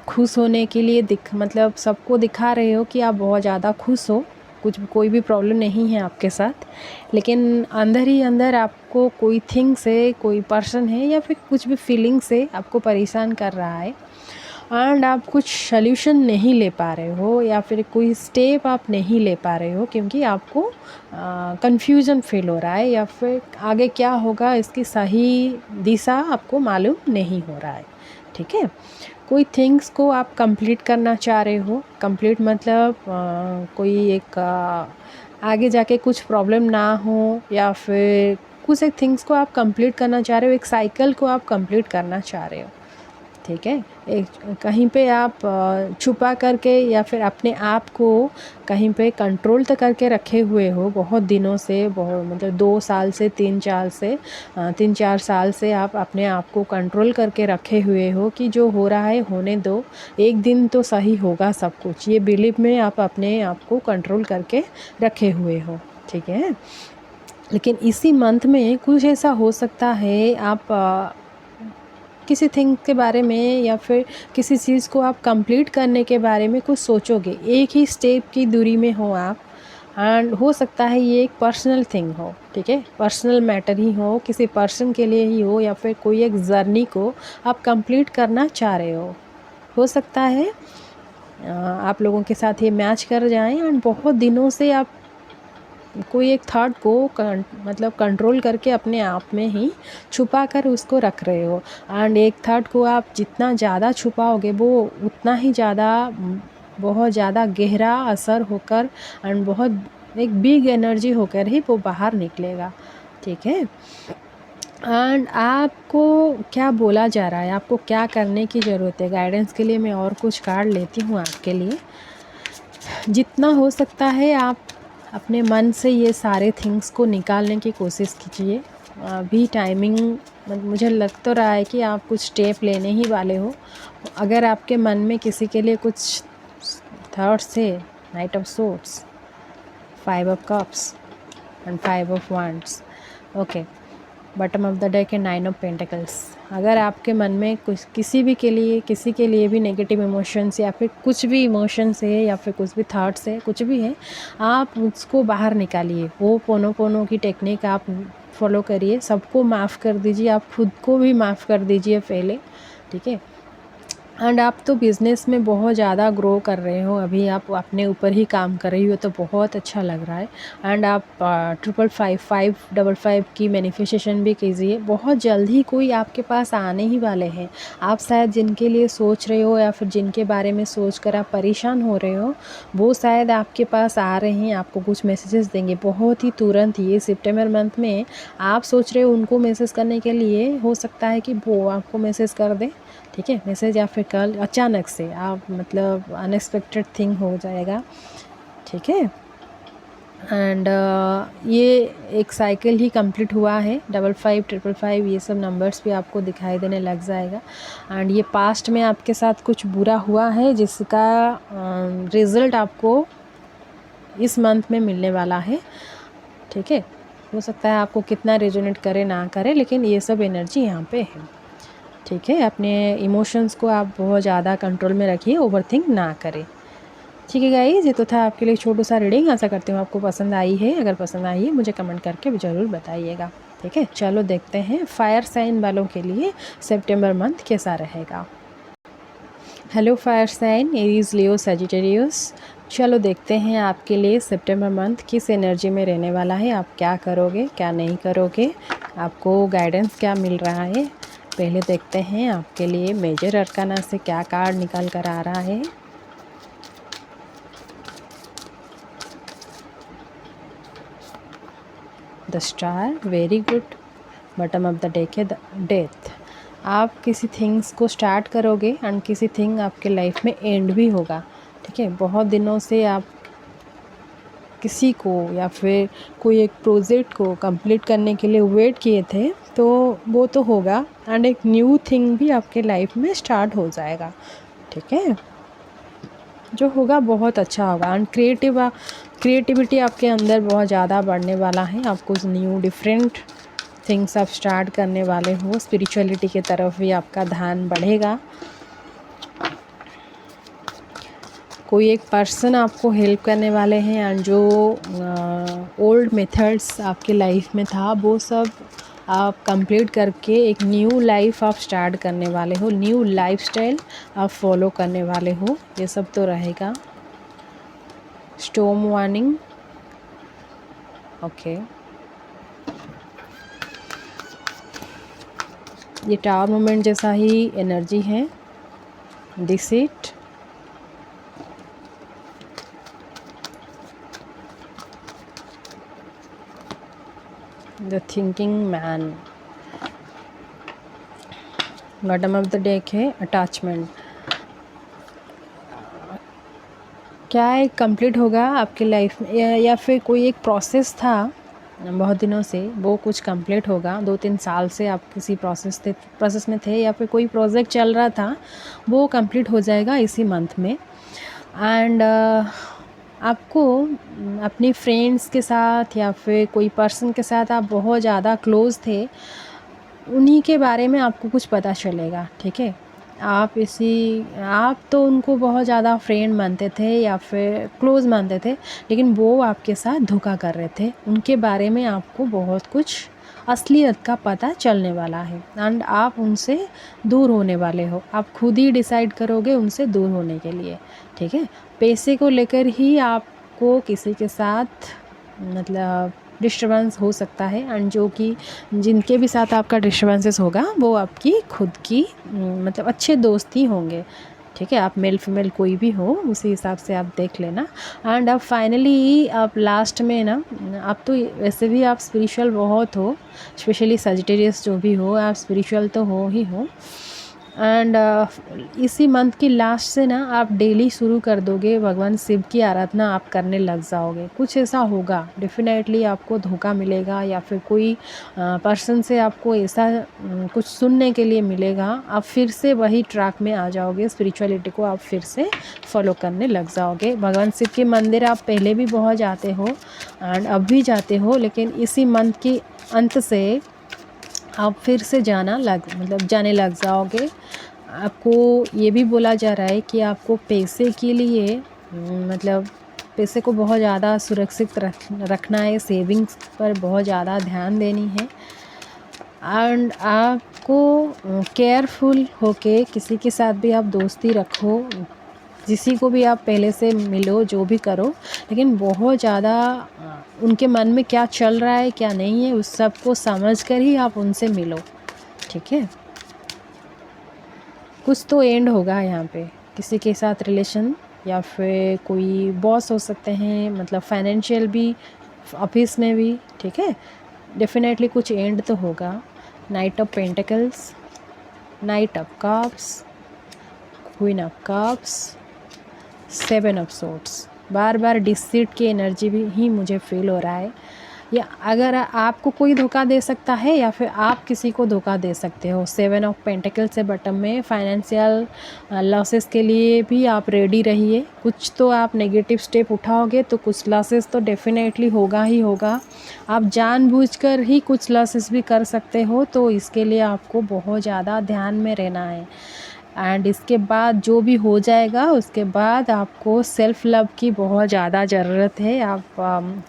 Speaker 1: खुश होने के लिए मतलब सबको दिखा रहे हो कि आप बहुत ज़्यादा खुश हो, कोई भी प्रॉब्लम नहीं है आपके साथ, लेकिन अंदर ही अंदर आपको कोई थिंग से, कोई पर्सन है या फिर कुछ भी फीलिंग से आपको परेशान कर रहा है एंड आप कुछ सल्यूशन नहीं ले पा रहे हो या फिर कोई स्टेप आप नहीं ले पा रहे हो, क्योंकि आपको कंफ्यूजन फील हो रहा है या फिर आगे क्या होगा इसकी सही दिशा आपको मालूम नहीं हो रहा है, ठीक है। कोई थिंग्स को आप कंप्लीट करना चाह रहे हो। कंप्लीट मतलब कोई एक आगे जाके कुछ प्रॉब्लम ना हो या फिर कुछ एक थिंग्स को आप कंप्लीट करना चाह रहे हो, एक साइकिल को आप कंप्लीट करना चाह रहे हो, ठीक है। एक कहीं पे आप छुपा करके या फिर अपने आप को कहीं पे कंट्रोल तो करके रखे हुए हो बहुत दिनों से, बहुत मतलब 2 साल से 3-4 साल से आप अपने आप को कंट्रोल करके रखे हुए हो कि जो हो रहा है होने दो, एक दिन तो सही होगा सब कुछ। ये बिलीव में आप अपने आप को कंट्रोल करके रखे हुए हो, ठीक है। लेकिन इसी मंथ में कुछ ऐसा हो सकता है, आप किसी थिंग के बारे में या फिर किसी चीज़ को आप कंप्लीट करने के बारे में कुछ सोचोगे। एक ही स्टेप की दूरी में हो आप एंड हो सकता है ये एक पर्सनल थिंग हो, ठीक है, पर्सनल मैटर ही हो, किसी पर्सन के लिए ही हो या फिर कोई एक जर्नी को आप कंप्लीट करना चाह रहे हो सकता है आप लोगों के साथ ये मैच कर जाएं एंड बहुत दिनों से आप कोई एक थॉट को मतलब कंट्रोल करके अपने आप में ही छुपा कर उसको रख रहे हो एंड एक थॉट को आप जितना ज़्यादा छुपाओगे वो उतना ही ज़्यादा बहुत ज़्यादा गहरा असर होकर एंड बहुत एक बिग एनर्जी होकर ही वो बाहर निकलेगा, ठीक है। एंड आपको क्या बोला जा रहा है, आपको क्या करने की ज़रूरत है, गाइडेंस के लिए मैं और कुछ कार्ड लेती हूँ आपके लिए। जितना हो सकता है आप अपने मन से ये सारे थिंग्स को निकालने की कोशिश कीजिए। अभी टाइमिंग मुझे लग तो रहा है कि आप कुछ स्टेप लेने ही वाले हो। अगर आपके मन में किसी के लिए कुछ थॉट्स है, night of swords, 5 of cups and 5 of wands, okay, bottom of the deck है 9 ऑफ पेंटिकल्स। अगर आपके मन में कुछ किसी के लिए भी नेगेटिव इमोशंस या फिर कुछ भी इमोशंस है या फिर कुछ भी थॉट्स है, कुछ भी है, आप उसको बाहर निकालिए। वो पोनो की टेक्निक आप फॉलो करिए, सबको माफ़ कर दीजिए, आप खुद को भी माफ़ कर दीजिए पहले, ठीक है। एंड आप तो बिज़नेस में बहुत ज़्यादा ग्रो कर रहे हो, अभी आप अपने ऊपर ही काम कर रही हो, तो बहुत अच्छा लग रहा है। एंड आप 555 की मैनिफेस्टेशन भी कीजिए, बहुत जल्द ही कोई आपके पास आने ही वाले हैं। आप शायद जिनके लिए सोच रहे हो या फिर जिनके बारे में सोच कर आप परेशान हो रहे हो, वो शायद आपके पास आ रहे हैं, आपको कुछ मैसेजेस देंगे बहुत ही तुरंत। ये सितंबर मंथ में आप सोच रहे हो उनको मैसेज करने के लिए, हो सकता है कि वो आपको मैसेज कर दें, ठीक है। मैसेज या फिर कॉल अचानक से आप मतलब अनएक्सपेक्टेड थिंग हो जाएगा, ठीक है। एंड ये एक साइकिल ही कंप्लीट हुआ है, 55 555 ये सब नंबर्स भी आपको दिखाई देने लग जाएगा। एंड ये पास्ट में आपके साथ कुछ बुरा हुआ है जिसका रिज़ल्ट आपको इस मंथ में मिलने वाला है, ठीक है। हो सकता है आपको कितना रेजोनेट करे ना करे, लेकिन ये सब एनर्जी यहाँ पे है, ठीक है। अपने इमोशंस को आप बहुत ज़्यादा कंट्रोल में रखिए, ओवरथिंक ना करें, ठीक है गाइस। ये तो था आपके लिए छोटा सा रीडिंग। आशा करती हूँ आपको पसंद आई है। अगर पसंद आई है मुझे कमेंट करके ज़रूर बताइएगा, ठीक है। चलो देखते हैं फायर साइन वालों के लिए सितंबर मंथ कैसा रहेगा। हेलो फायर साइन, एरीज, लियो, सजिटेरियस। चलो देखते हैं आपके लिए सितंबर मंथ किस एनर्जी में रहने वाला है, आप क्या करोगे क्या नहीं करोगे, आपको गाइडेंस क्या मिल रहा है। पहले देखते हैं आपके लिए मेजर अरकाना से क्या कार्ड निकल कर आ रहा है। The star, very good. Bottom of the deck है द डेथ। आप किसी थिंग्स को स्टार्ट करोगे एंड किसी थिंग आपके लाइफ में एंड भी होगा, ठीक है। बहुत दिनों से आप किसी को या फिर कोई एक प्रोजेक्ट को कंप्लीट करने के लिए वेट किए थे, तो वो तो होगा एंड एक न्यू थिंग भी आपके लाइफ में स्टार्ट हो जाएगा, ठीक है। जो होगा बहुत अच्छा होगा एंड क्रिएटिविटी आपके अंदर बहुत ज़्यादा बढ़ने वाला है। आप कुछ न्यू डिफरेंट थिंग्स आप स्टार्ट करने वाले हो, स्पिरिचुअलिटी की तरफ भी आपका ध्यान बढ़ेगा। कोई एक पर्सन आपको हेल्प करने वाले हैं एंड जो ओल्ड मेथड्स आपके लाइफ में था वो सब आप कंप्लीट करके एक न्यू लाइफ आप स्टार्ट करने वाले हो, न्यू लाइफस्टाइल आप फॉलो करने वाले हो, ये सब तो रहेगा। Storm warning, okay. ये टावर मोमेंट जैसा ही एनर्जी है। Deceit, the thinking man. Bottom of the deck है अटैचमेंट। क्या एक कंप्लीट होगा आपकी लाइफ में या फिर कोई एक प्रोसेस था बहुत दिनों से, वो कुछ कंप्लीट होगा। 2-3 साल से आप किसी प्रोसेस में थे या फिर कोई प्रोजेक्ट चल रहा था, वो कंप्लीट हो जाएगा इसी मंथ में। एंड आपको अपनी फ्रेंड्स के साथ या फिर कोई पर्सन के साथ आप बहुत ज़्यादा क्लोज़ थे, उन्हीं के बारे में आपको कुछ पता चलेगा, ठीक है। आप तो उनको बहुत ज़्यादा फ्रेंड मानते थे या फिर क्लोज़ मानते थे, लेकिन वो आपके साथ धोखा कर रहे थे। उनके बारे में आपको बहुत कुछ असलियत का पता चलने वाला है एंड आप उनसे दूर होने वाले हो। आप खुद ही डिसाइड करोगे उनसे दूर होने के लिए, ठीक है। पैसे को लेकर ही आपको किसी के साथ मतलब डिस्टर्बेंस हो सकता है एंड जो कि जिनके भी साथ आपका डिस्टर्बेंसेस होगा वो आपकी खुद की मतलब अच्छे दोस्त ही होंगे, ठीक है। आप मेल फीमेल कोई भी हो उसी हिसाब से आप देख लेना। एंड अब फाइनली आप लास्ट में ना, आप तो वैसे भी आप स्पिरिचुअल बहुत हो, स्पेशली सजिटेरियस जो भी हो, आप स्पिरिचुअल तो हो ही हो। एंड इसी मंथ की लास्ट से ना आप डेली शुरू कर दोगे, भगवान शिव की आराधना आप करने लग जाओगे। कुछ ऐसा होगा, डेफिनेटली आपको धोखा मिलेगा या फिर कोई पर्सन से आपको ऐसा कुछ सुनने के लिए मिलेगा। आप फिर से वही ट्रैक में आ जाओगे, स्पिरिचुअलिटी को आप फिर से फॉलो करने लग जाओगे। भगवान शिव के मंदिर आप पहले भी बहुत जाते हो एंड अब भी जाते हो, लेकिन इसी मंथ की अंत से आप फिर से जाने लग जाओगे। आपको ये भी बोला जा रहा है कि आपको पैसे के लिए पैसे को बहुत ज़्यादा सुरक्षित रखना है, सेविंग्स पर बहुत ज़्यादा ध्यान देनी है। एंड आपको केयरफुल होके किसी के साथ भी आप दोस्ती रखो, किसी को भी आप पहले से मिलो, जो भी करो, लेकिन बहुत ज़्यादा उनके मन में क्या चल रहा है क्या नहीं है उस सब को समझ कर ही आप उनसे मिलो, ठीक है। कुछ तो एंड होगा यहाँ पे, किसी के साथ रिलेशन या फिर कोई बॉस हो सकते हैं, मतलब फाइनेंशियल भी, ऑफिस में भी, ठीक है। डेफिनेटली कुछ एंड तो होगा। Night of pentacles, night of cups, queen of cups, 7 of swords, bar bar deceit की एनर्जी भी ही मुझे फील हो रहा है। या अगर आपको कोई धोखा दे सकता है या फिर आप किसी को धोखा दे सकते हो। 7 ऑफ पेंटिकल्स से बॉटम में फाइनेंशियल लॉसेस के लिए भी आप रेडी रहिए। कुछ तो आप नेगेटिव स्टेप उठाओगे तो कुछ लॉसेस तो डेफिनेटली होगा ही होगा। आप जानबूझकर ही कुछ लॉसेस भी कर सकते हो, तो इसके लिए आपको बहुत ज़्यादा ध्यान में रहना है। एंड इसके बाद जो भी हो जाएगा उसके बाद आपको सेल्फ़ लव की बहुत ज़्यादा ज़रूरत है। आप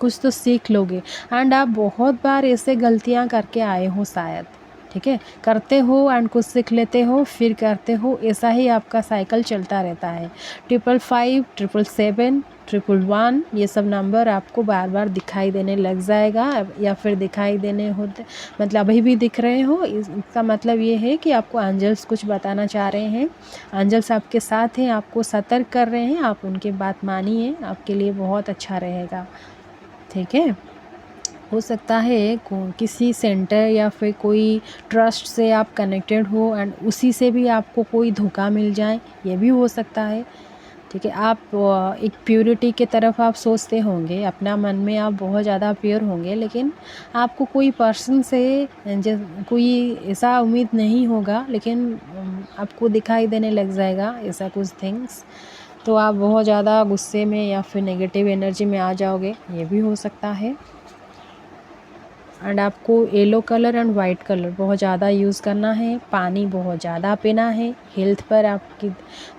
Speaker 1: कुछ तो सीख लोगे। एंड आप बहुत बार ऐसे गलतियां करके आए हो शायद, ठीक है, करते हो एंड कुछ सीख लेते हो, फिर करते हो, ऐसा ही आपका साइकिल चलता रहता है। 555, 777, 111 ये सब नंबर आपको बार बार दिखाई देने लग जाएगा, या फिर दिखाई देने होते मतलब अभी भी दिख रहे हो। इसका मतलब ये है कि आपको एंजल्स कुछ बताना चाह रहे हैं। एंजल्स आपके साथ हैं, आपको सतर्क कर रहे हैं, आप उनकी बात मानिए, आपके लिए बहुत अच्छा रहेगा, ठीक है। हो सकता है किसी सेंटर या फिर कोई ट्रस्ट से आप कनेक्टेड हो एंड उसी से भी आपको कोई धोखा मिल जाए, ये भी हो सकता है, ठीक है। आप एक प्योरिटी के तरफ आप सोचते होंगे, अपना मन में आप बहुत ज़्यादा प्योर होंगे, लेकिन आपको कोई पर्सन से कोई ऐसा उम्मीद नहीं होगा, लेकिन आपको दिखाई देने लग जाएगा ऐसा कुछ थिंग्स, तो आप बहुत ज़्यादा गुस्से में या फिर नेगेटिव एनर्जी में आ जाओगे, ये भी हो सकता है। एंड आपको yellow colour and white colour बहुत ज़्यादा यूज़ करना है, पानी बहुत ज़्यादा पीना है, हेल्थ पर आपकी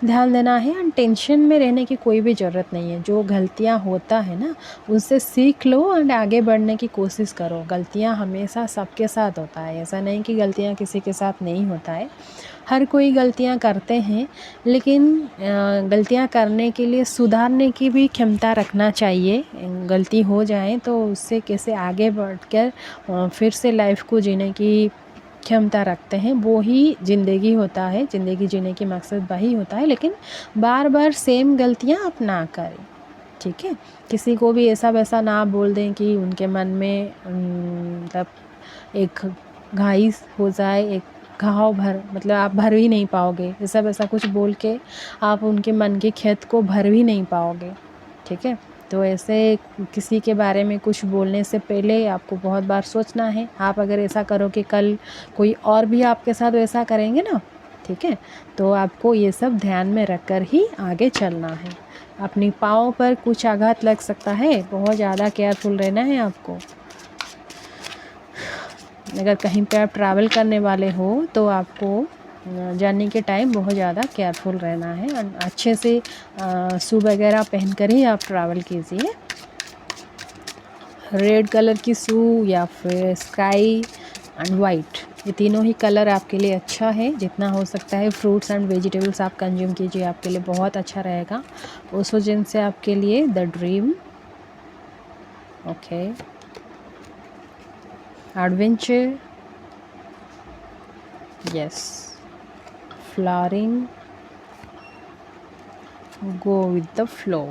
Speaker 1: ध्यान देना है। एंड टेंशन में रहने की कोई भी ज़रूरत नहीं है। जो गलतियाँ होता है ना उनसे सीख लो एंड आगे बढ़ने की कोशिश करो। गलतियाँ हमेशा सबके साथ होता है, ऐसा नहीं कि गलतियाँ किसी के साथ नहीं होता है। हर कोई गलतियाँ करते हैं, लेकिन गलतियाँ करने के लिए सुधारने की भी क्षमता रखना चाहिए। गलती हो जाए तो उससे कैसे आगे बढ़कर फिर से लाइफ को जीने की क्षमता रखते हैं, वो ही ज़िंदगी होता है। ज़िंदगी जीने की मकसद वही होता है, लेकिन बार बार सेम गलतियाँ आप ना करें, ठीक है। किसी को भी ऐसा वैसा ना बोल दें कि उनके मन में मतलब एक घाई हो जाए, एक घाव आप भर ही नहीं पाओगे, ऐसा वैसा कुछ बोल के आप उनके मन के खेत को भर भी नहीं पाओगे, ठीक है। तो ऐसे किसी के बारे में कुछ बोलने से पहले आपको बहुत बार सोचना है। आप अगर ऐसा करो कि कल कोई और भी आपके साथ वैसा करेंगे ना, ठीक है, तो आपको ये सब ध्यान में रख कर ही आगे चलना है। अपनी पाँव पर कुछ आघात लग सकता है, बहुत ज़्यादा केयरफुल रहना है आपको। अगर कहीं पे आप ट्रैवल करने वाले हो तो आपको जाने के टाइम बहुत ज़्यादा केयरफुल रहना है। अच्छे से शू वगैरह पहन कर ही आप ट्रैवल कीजिए। रेड कलर की शू या फिर स्काई एंड वाइट, ये तीनों ही कलर आपके लिए अच्छा है। जितना हो सकता है फ्रूट्स एंड वेजिटेबल्स आप कंज्यूम कीजिए, आपके लिए बहुत अच्छा रहेगा। ओसोजन से आपके लिए the dream, okay, adventure, yes, flowering, go with the flow.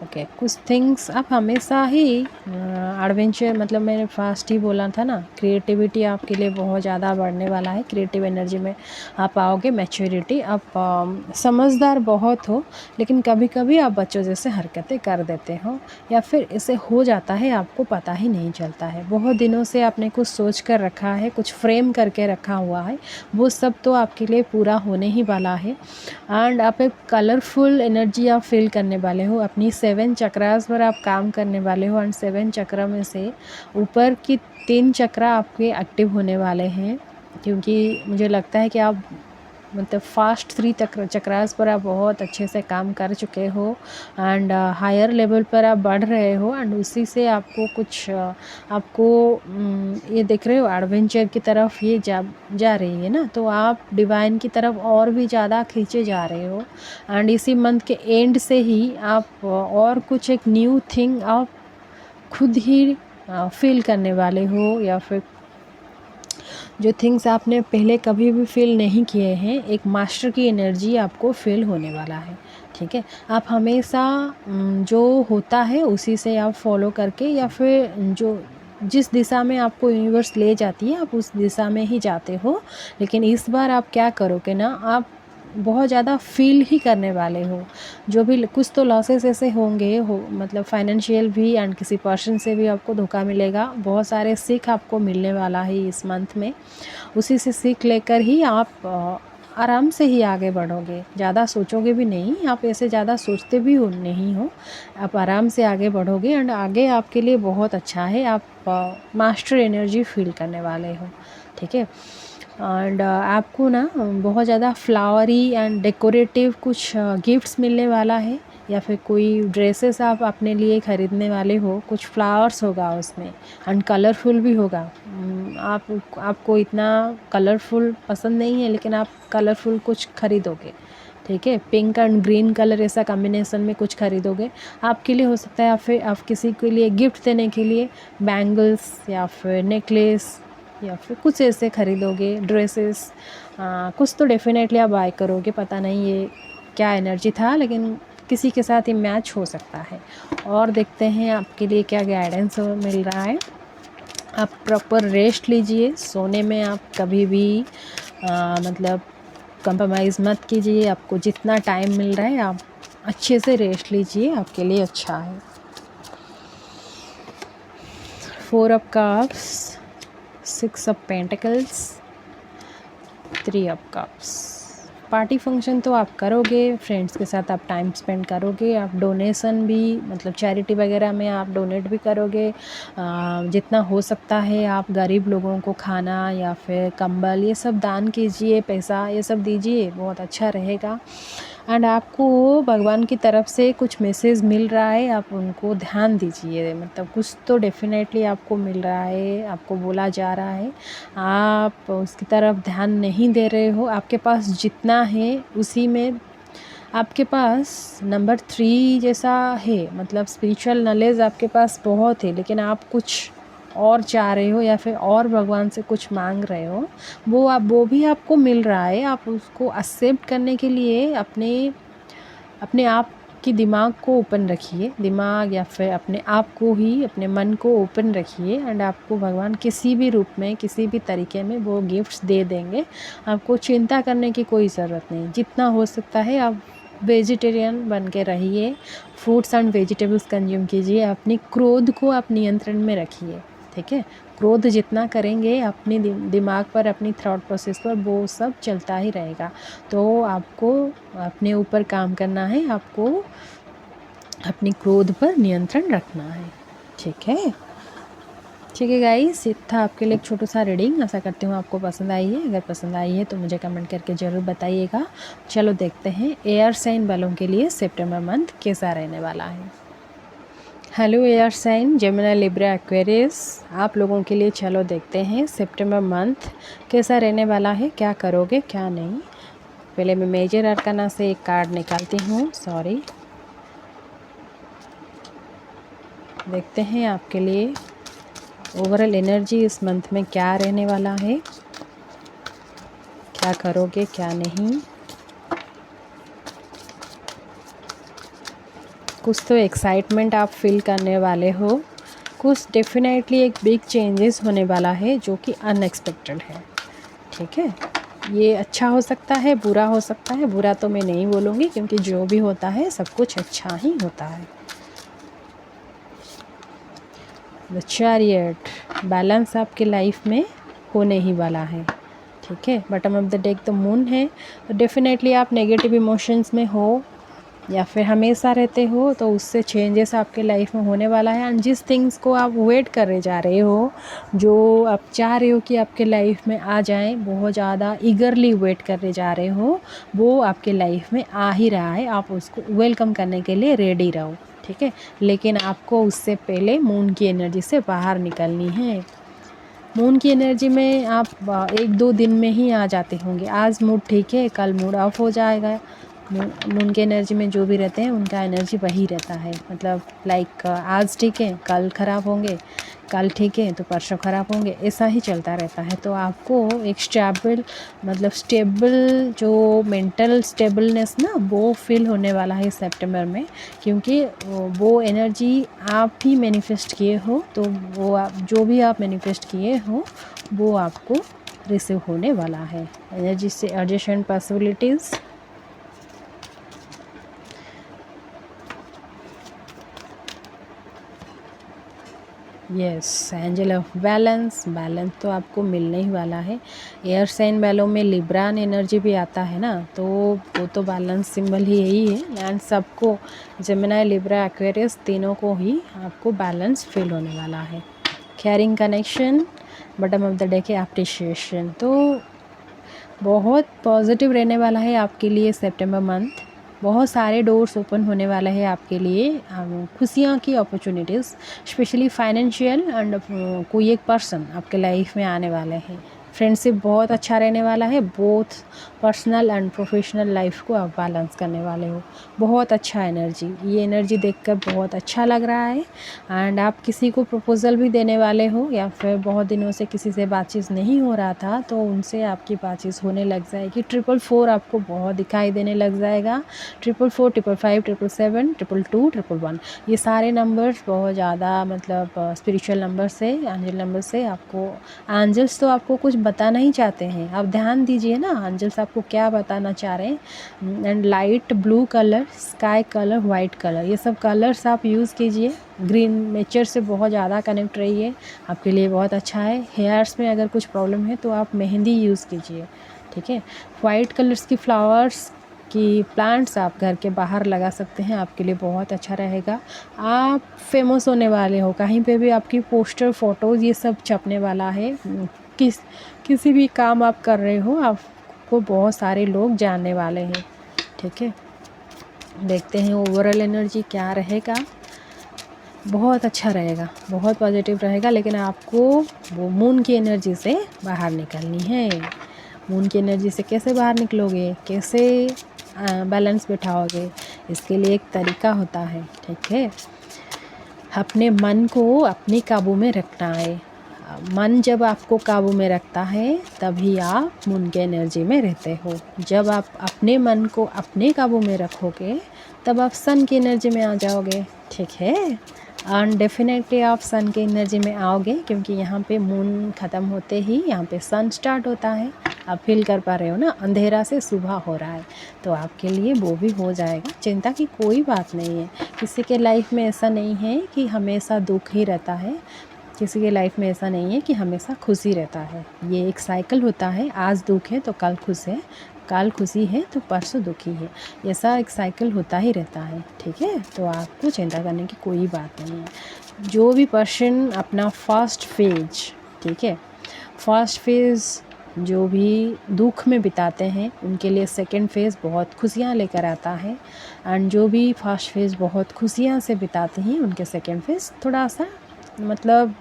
Speaker 1: Okay कुछ थिंग्स आप हमेशा ही एडवेंचर, मतलब मैंने फास्ट ही बोला था ना, क्रिएटिविटी आपके लिए बहुत ज़्यादा बढ़ने वाला है। क्रिएटिव एनर्जी में आप आओगे, मैच्योरिटी, आप समझदार बहुत हो, लेकिन कभी कभी आप बच्चों जैसे हरकतें कर देते हो, या फिर इसे हो जाता है आपको पता ही नहीं चलता है। बहुत दिनों से आपने कुछ सोच कर रखा है, कुछ फ्रेम करके रखा हुआ है, वो सब तो आपके लिए पूरा होने ही वाला है। एंड आप एक कलरफुल एनर्जी आप फील करने वाले हो, अपनी 7 चक्रास पर आप काम करने वाले हो। एंड 7 चक्र में से ऊपर की 3 चक्र आपके एक्टिव होने वाले हैं, क्योंकि मुझे लगता है कि आप मतलब फास्ट 3 चक्रास पर आप बहुत अच्छे से काम कर चुके हो, एंड हायर लेवल पर आप बढ़ रहे हो। एंड उसी से आपको कुछ आपको ये देख रहे हो एडवेंचर की तरफ ये जा रही है ना, तो आप डिवाइन की तरफ और भी ज़्यादा खींचे जा रहे हो। एंड इसी मंथ के एंड से ही आप और कुछ एक न्यू थिंग आप खुद ही फील करने वाले हो, या फिर जो थिंग्स आपने पहले कभी भी फील नहीं किए हैं, एक मास्टर की एनर्जी आपको फील होने वाला है। ठीक है, आप हमेशा जो होता है उसी से आप फॉलो करके, या फिर जो जिस दिशा में आपको यूनिवर्स ले जाती है आप उस दिशा में ही जाते हो। लेकिन इस बार आप क्या करोगे ना, आप बहुत ज़्यादा फील ही करने वाले हो। जो भी कुछ तो लॉसेस ऐसे होंगे हो, मतलब फाइनेंशियल भी, एंड किसी पर्सन से भी आपको धोखा मिलेगा। बहुत सारे सीख आपको मिलने वाला है इस मंथ में, उसी से सीख लेकर ही आप आराम से ही आगे बढ़ोगे। ज़्यादा सोचोगे भी नहीं, आप ऐसे ज़्यादा सोचते भी हो नहीं हो, आप आराम से आगे बढ़ोगे। एंड आगे आपके लिए बहुत अच्छा है, आप मास्टर एनर्जी फील करने वाले हो। ठीक है, एंड आपको ना बहुत ज़्यादा फ्लावरी एंड डेकोरेटिव कुछ गिफ्ट्स मिलने वाला है, या फिर कोई ड्रेसेस आप अपने लिए ख़रीदने वाले हो, कुछ फ्लावर्स होगा उसमें, एंड कलरफुल भी होगा। आपको इतना कलरफुल पसंद नहीं है, लेकिन आप कलरफुल कुछ खरीदोगे। ठीक है, पिंक एंड ग्रीन कलर ऐसा कॉम्बिनेशन में कुछ खरीदोगे। आपके लिए हो सकता है, या फिर आप किसी के लिए गिफ्ट देने के लिए बैंगल्स या फिर नेकलेस या फिर कुछ ऐसे खरीदोगे, ड्रेसेस, कुछ तो डेफिनेटली आप बाय करोगे। पता नहीं ये क्या एनर्जी था, लेकिन किसी के साथ ये मैच हो सकता है। और देखते हैं आपके लिए क्या गाइडेंस मिल रहा है। आप प्रॉपर रेस्ट लीजिए, सोने में आप कभी भी मतलब कंप्रोमाइज़ मत कीजिए। आपको जितना टाइम मिल रहा है आप अच्छे से रेस्ट लीजिए, आपके लिए अच्छा है। 4 of cups, 6 of pentacles, 3 of cups. Party function तो आप करोगे, फ्रेंड्स के साथ आप टाइम स्पेंड करोगे, आप डोनेशन भी, मतलब चैरिटी वगैरह में आप डोनेट भी करोगे। जितना हो सकता है आप गरीब लोगों को खाना या फिर कंबल ये सब दान कीजिए, पैसा ये सब दीजिए, बहुत अच्छा रहेगा। एंड आपको भगवान की तरफ से कुछ मैसेज मिल रहा है, आप उनको ध्यान दीजिए। मतलब कुछ तो डेफिनेटली आपको मिल रहा है, आपको बोला जा रहा है, आप उसकी तरफ ध्यान नहीं दे रहे हो। आपके पास जितना है उसी में आपके पास नंबर 3 जैसा है, मतलब स्पिरिचुअल नॉलेज आपके पास बहुत है, लेकिन आप कुछ और चाह रहे हो, या फिर और भगवान से कुछ मांग रहे हो, वो भी आपको मिल रहा है। आप उसको एक्सेप्ट करने के लिए अपने आप की दिमाग को ओपन रखिए, दिमाग या फिर अपने आप को ही, अपने मन को ओपन रखिए। एंड आपको भगवान किसी भी रूप में, किसी भी तरीके में वो गिफ्ट्स दे देंगे। आपको चिंता करने की कोई ज़रूरत नहीं। जितना हो सकता है आप वेजिटेरियन बन के रहिए, फ्रूट्स एंड वेजिटेबल्स कंज्यूम कीजिए, अपनी क्रोध को आप नियंत्रण में रखिए। ठीक है, क्रोध जितना करेंगे अपनी दिमाग पर, अपनी थॉट प्रोसेस पर, वो सब चलता ही रहेगा। तो आपको अपने ऊपर काम करना है, आपको अपनी क्रोध पर नियंत्रण रखना है। ठीक है, ठीक है गाइस, ये था आपके लिए एक छोटा सा रीडिंग। आशा करती हूँ आपको पसंद आई है। अगर पसंद आई है तो मुझे कमेंट करके ज़रूर बताइएगा। चलो देखते हैं एयर साइन वालों के लिए सितंबर मंथ कैसा रहने वाला है। Hello air sign Gemini, Libra, Aquarius, आप लोगों के लिए चलो देखते हैं सितंबर मंथ कैसा रहने वाला है, क्या करोगे क्या नहीं। पहले मैं मेजर अरकाना से एक कार्ड निकालती हूँ, सॉरी। देखते हैं आपके लिए ओवरऑल एनर्जी इस मंथ में क्या रहने वाला है, क्या करोगे क्या नहीं। कुछ तो एक्साइटमेंट आप फील करने वाले हो, कुछ डेफिनेटली एक बिग चेंजेस होने वाला है जो कि अनएक्सपेक्टेड है। ठीक है, ये अच्छा हो सकता है, बुरा हो सकता है। बुरा तो मैं नहीं बोलूँगी क्योंकि जो भी होता है सब कुछ अच्छा ही होता है। द चैरियट, बैलेंस आपके लाइफ में होने ही वाला है। ठीक है, bottom of the deck the moon है, तो डेफिनेटली आप नेगेटिव इमोशंस में हो या फिर हमेशा रहते हो, तो उससे चेंजेस आपके लाइफ में होने वाला है। एंड जिस थिंग्स को आप वेट करे जा रहे हो, जो आप चाह रहे हो कि आपके लाइफ में आ जाए, बहुत ज़्यादा ईगरली वेट करने जा रहे हो, वो आपके लाइफ में आ ही रहा है। आप उसको वेलकम करने के लिए रेडी रहो। ठीक है, लेकिन आपको उससे पहले मून की एनर्जी से बाहर निकलनी है। मून की एनर्जी में आप 1-2 दिन में ही आ जाते होंगे। आज मूड ठीक है, कल मूड ऑफ हो जाएगा। मून के एनर्जी में जो भी रहते हैं उनका एनर्जी वही रहता है। मतलब लाइक आज ठीक है, कल ख़राब होंगे, कल ठीक है तो परसों ख़राब होंगे, ऐसा ही चलता रहता है। तो आपको एक स्टेबल जो मेंटल स्टेबलनेस ना, वो फील होने वाला है सितंबर में, क्योंकि वो एनर्जी आप ही मैनिफेस्ट किए हो। तो वो आप जो भी आप मैनिफेस्ट किए हो वो आपको रिसीव होने वाला है। एनर्जी से adjustment possibilities, yes, angel of balance तो आपको मिलने ही वाला है। एयर साइन वालों में लिब्रान एनर्जी भी आता है ना, तो वो तो बैलेंस सिंबल ही यही है। एंड सबको जेमिनी, लिब्रा, एक्वेरियस तीनों को ही आपको बैलेंस फील होने वाला है। Caring connection, bottom of the deck है अप्रिशिएशन। तो बहुत पॉजिटिव रहने वाला है आपके लिए सितंबर मंथ। बहुत सारे डोर्स ओपन होने वाले हैं आपके लिए, खुशियाँ की अपॉर्चुनिटीज़, स्पेशली फाइनेंशियल। एंड कोई एक पर्सन आपके लाइफ में आने वाले हैं। फ्रेंडशिप बहुत अच्छा रहने वाला है। Both personal and professional life को आप बैलेंस करने वाले हो। बहुत अच्छा एनर्जी, ये एनर्जी देखकर बहुत अच्छा लग रहा है। एंड आप किसी को प्रपोज़ल भी देने वाले हो, या फिर बहुत दिनों से किसी से बातचीत नहीं हो रहा था तो उनसे आपकी बातचीत होने लग जाएगी। 444 आपको बहुत दिखाई देने लग जाएगा। 444, 555, 777, 222, 111, ये सारे नंबर्स बहुत ज़्यादा मतलब स्पिरिचुअल नंबर से, एंजल नंबर से आपको एंजल्स तो आपको कुछ बताना ही चाहते हैं। आप ध्यान दीजिए ना, एंजल्स आपको क्या बताना चाह रहे हैं। And light blue colour, sky colour, white colour, ये सब कलर्स आप यूज़ कीजिए। ग्रीन नेचर से बहुत ज़्यादा कनेक्ट रहिए, आपके लिए बहुत अच्छा है। हेयर्स में अगर कुछ प्रॉब्लम है तो आप मेहंदी यूज़ कीजिए। ठीक है, वाइट कलर्स की फ्लावर्स की प्लांट्स आप घर के बाहर लगा सकते हैं, आपके लिए बहुत अच्छा रहेगा। आप फेमस होने वाले हो, कहीं पे भी आपकी पोस्टर, फ़ोटोज़ ये सब छपने वाला है। किसी भी काम आप कर रहे हो, आपको बहुत सारे लोग जानने वाले हैं। ठीक है, देखते हैं ओवरऑल एनर्जी क्या रहेगा। बहुत अच्छा रहेगा, बहुत पॉजिटिव रहेगा, लेकिन आपको वो मून की एनर्जी से बाहर निकलनी है। मून की एनर्जी से कैसे बाहर निकलोगे, कैसे बैलेंस बिठाओगे, इसके लिए एक तरीका होता है। ठीक है, अपने मन को अपने काबू में रखना है। मन जब आपको काबू में रखता है तभी आप मून के एनर्जी में रहते हो। जब आप अपने मन को अपने काबू में रखोगे तब आप सन की एनर्जी में आ जाओगे। ठीक है, एंड डेफिनेटली आप सन के एनर्जी में आओगे, क्योंकि यहाँ पे मून ख़त्म होते ही यहाँ पे सन स्टार्ट होता है। आप फील कर पा रहे हो ना, अंधेरा से सुबह हो रहा है, तो आपके लिए वो भी हो जाएगा। चिंता की कोई बात नहीं है। किसी के लाइफ में ऐसा नहीं है कि हमेशा दुख ही रहता है, किसी के लाइफ में ऐसा नहीं है कि हमेशा खुशी रहता है। ये एक साइकिल होता है, आज दुख है तो कल खुश है, कल खुशी है तो परसों दुखी है, ऐसा एक साइकिल होता ही रहता है। ठीक है, तो आपको चिंता करने की कोई बात नहीं है। जो भी पर्सन अपना फर्स्ट फेज, ठीक है, फर्स्ट फेज़ जो भी दुख में बिताते हैं उनके लिए सेकंड फेज़ बहुत खुशियाँ लेकर आता है। एंड जो भी फर्स्ट फेज़ बहुत खुशियाँ से बिताते हैं उनके सेकंड फेज़ थोड़ा सा मतलब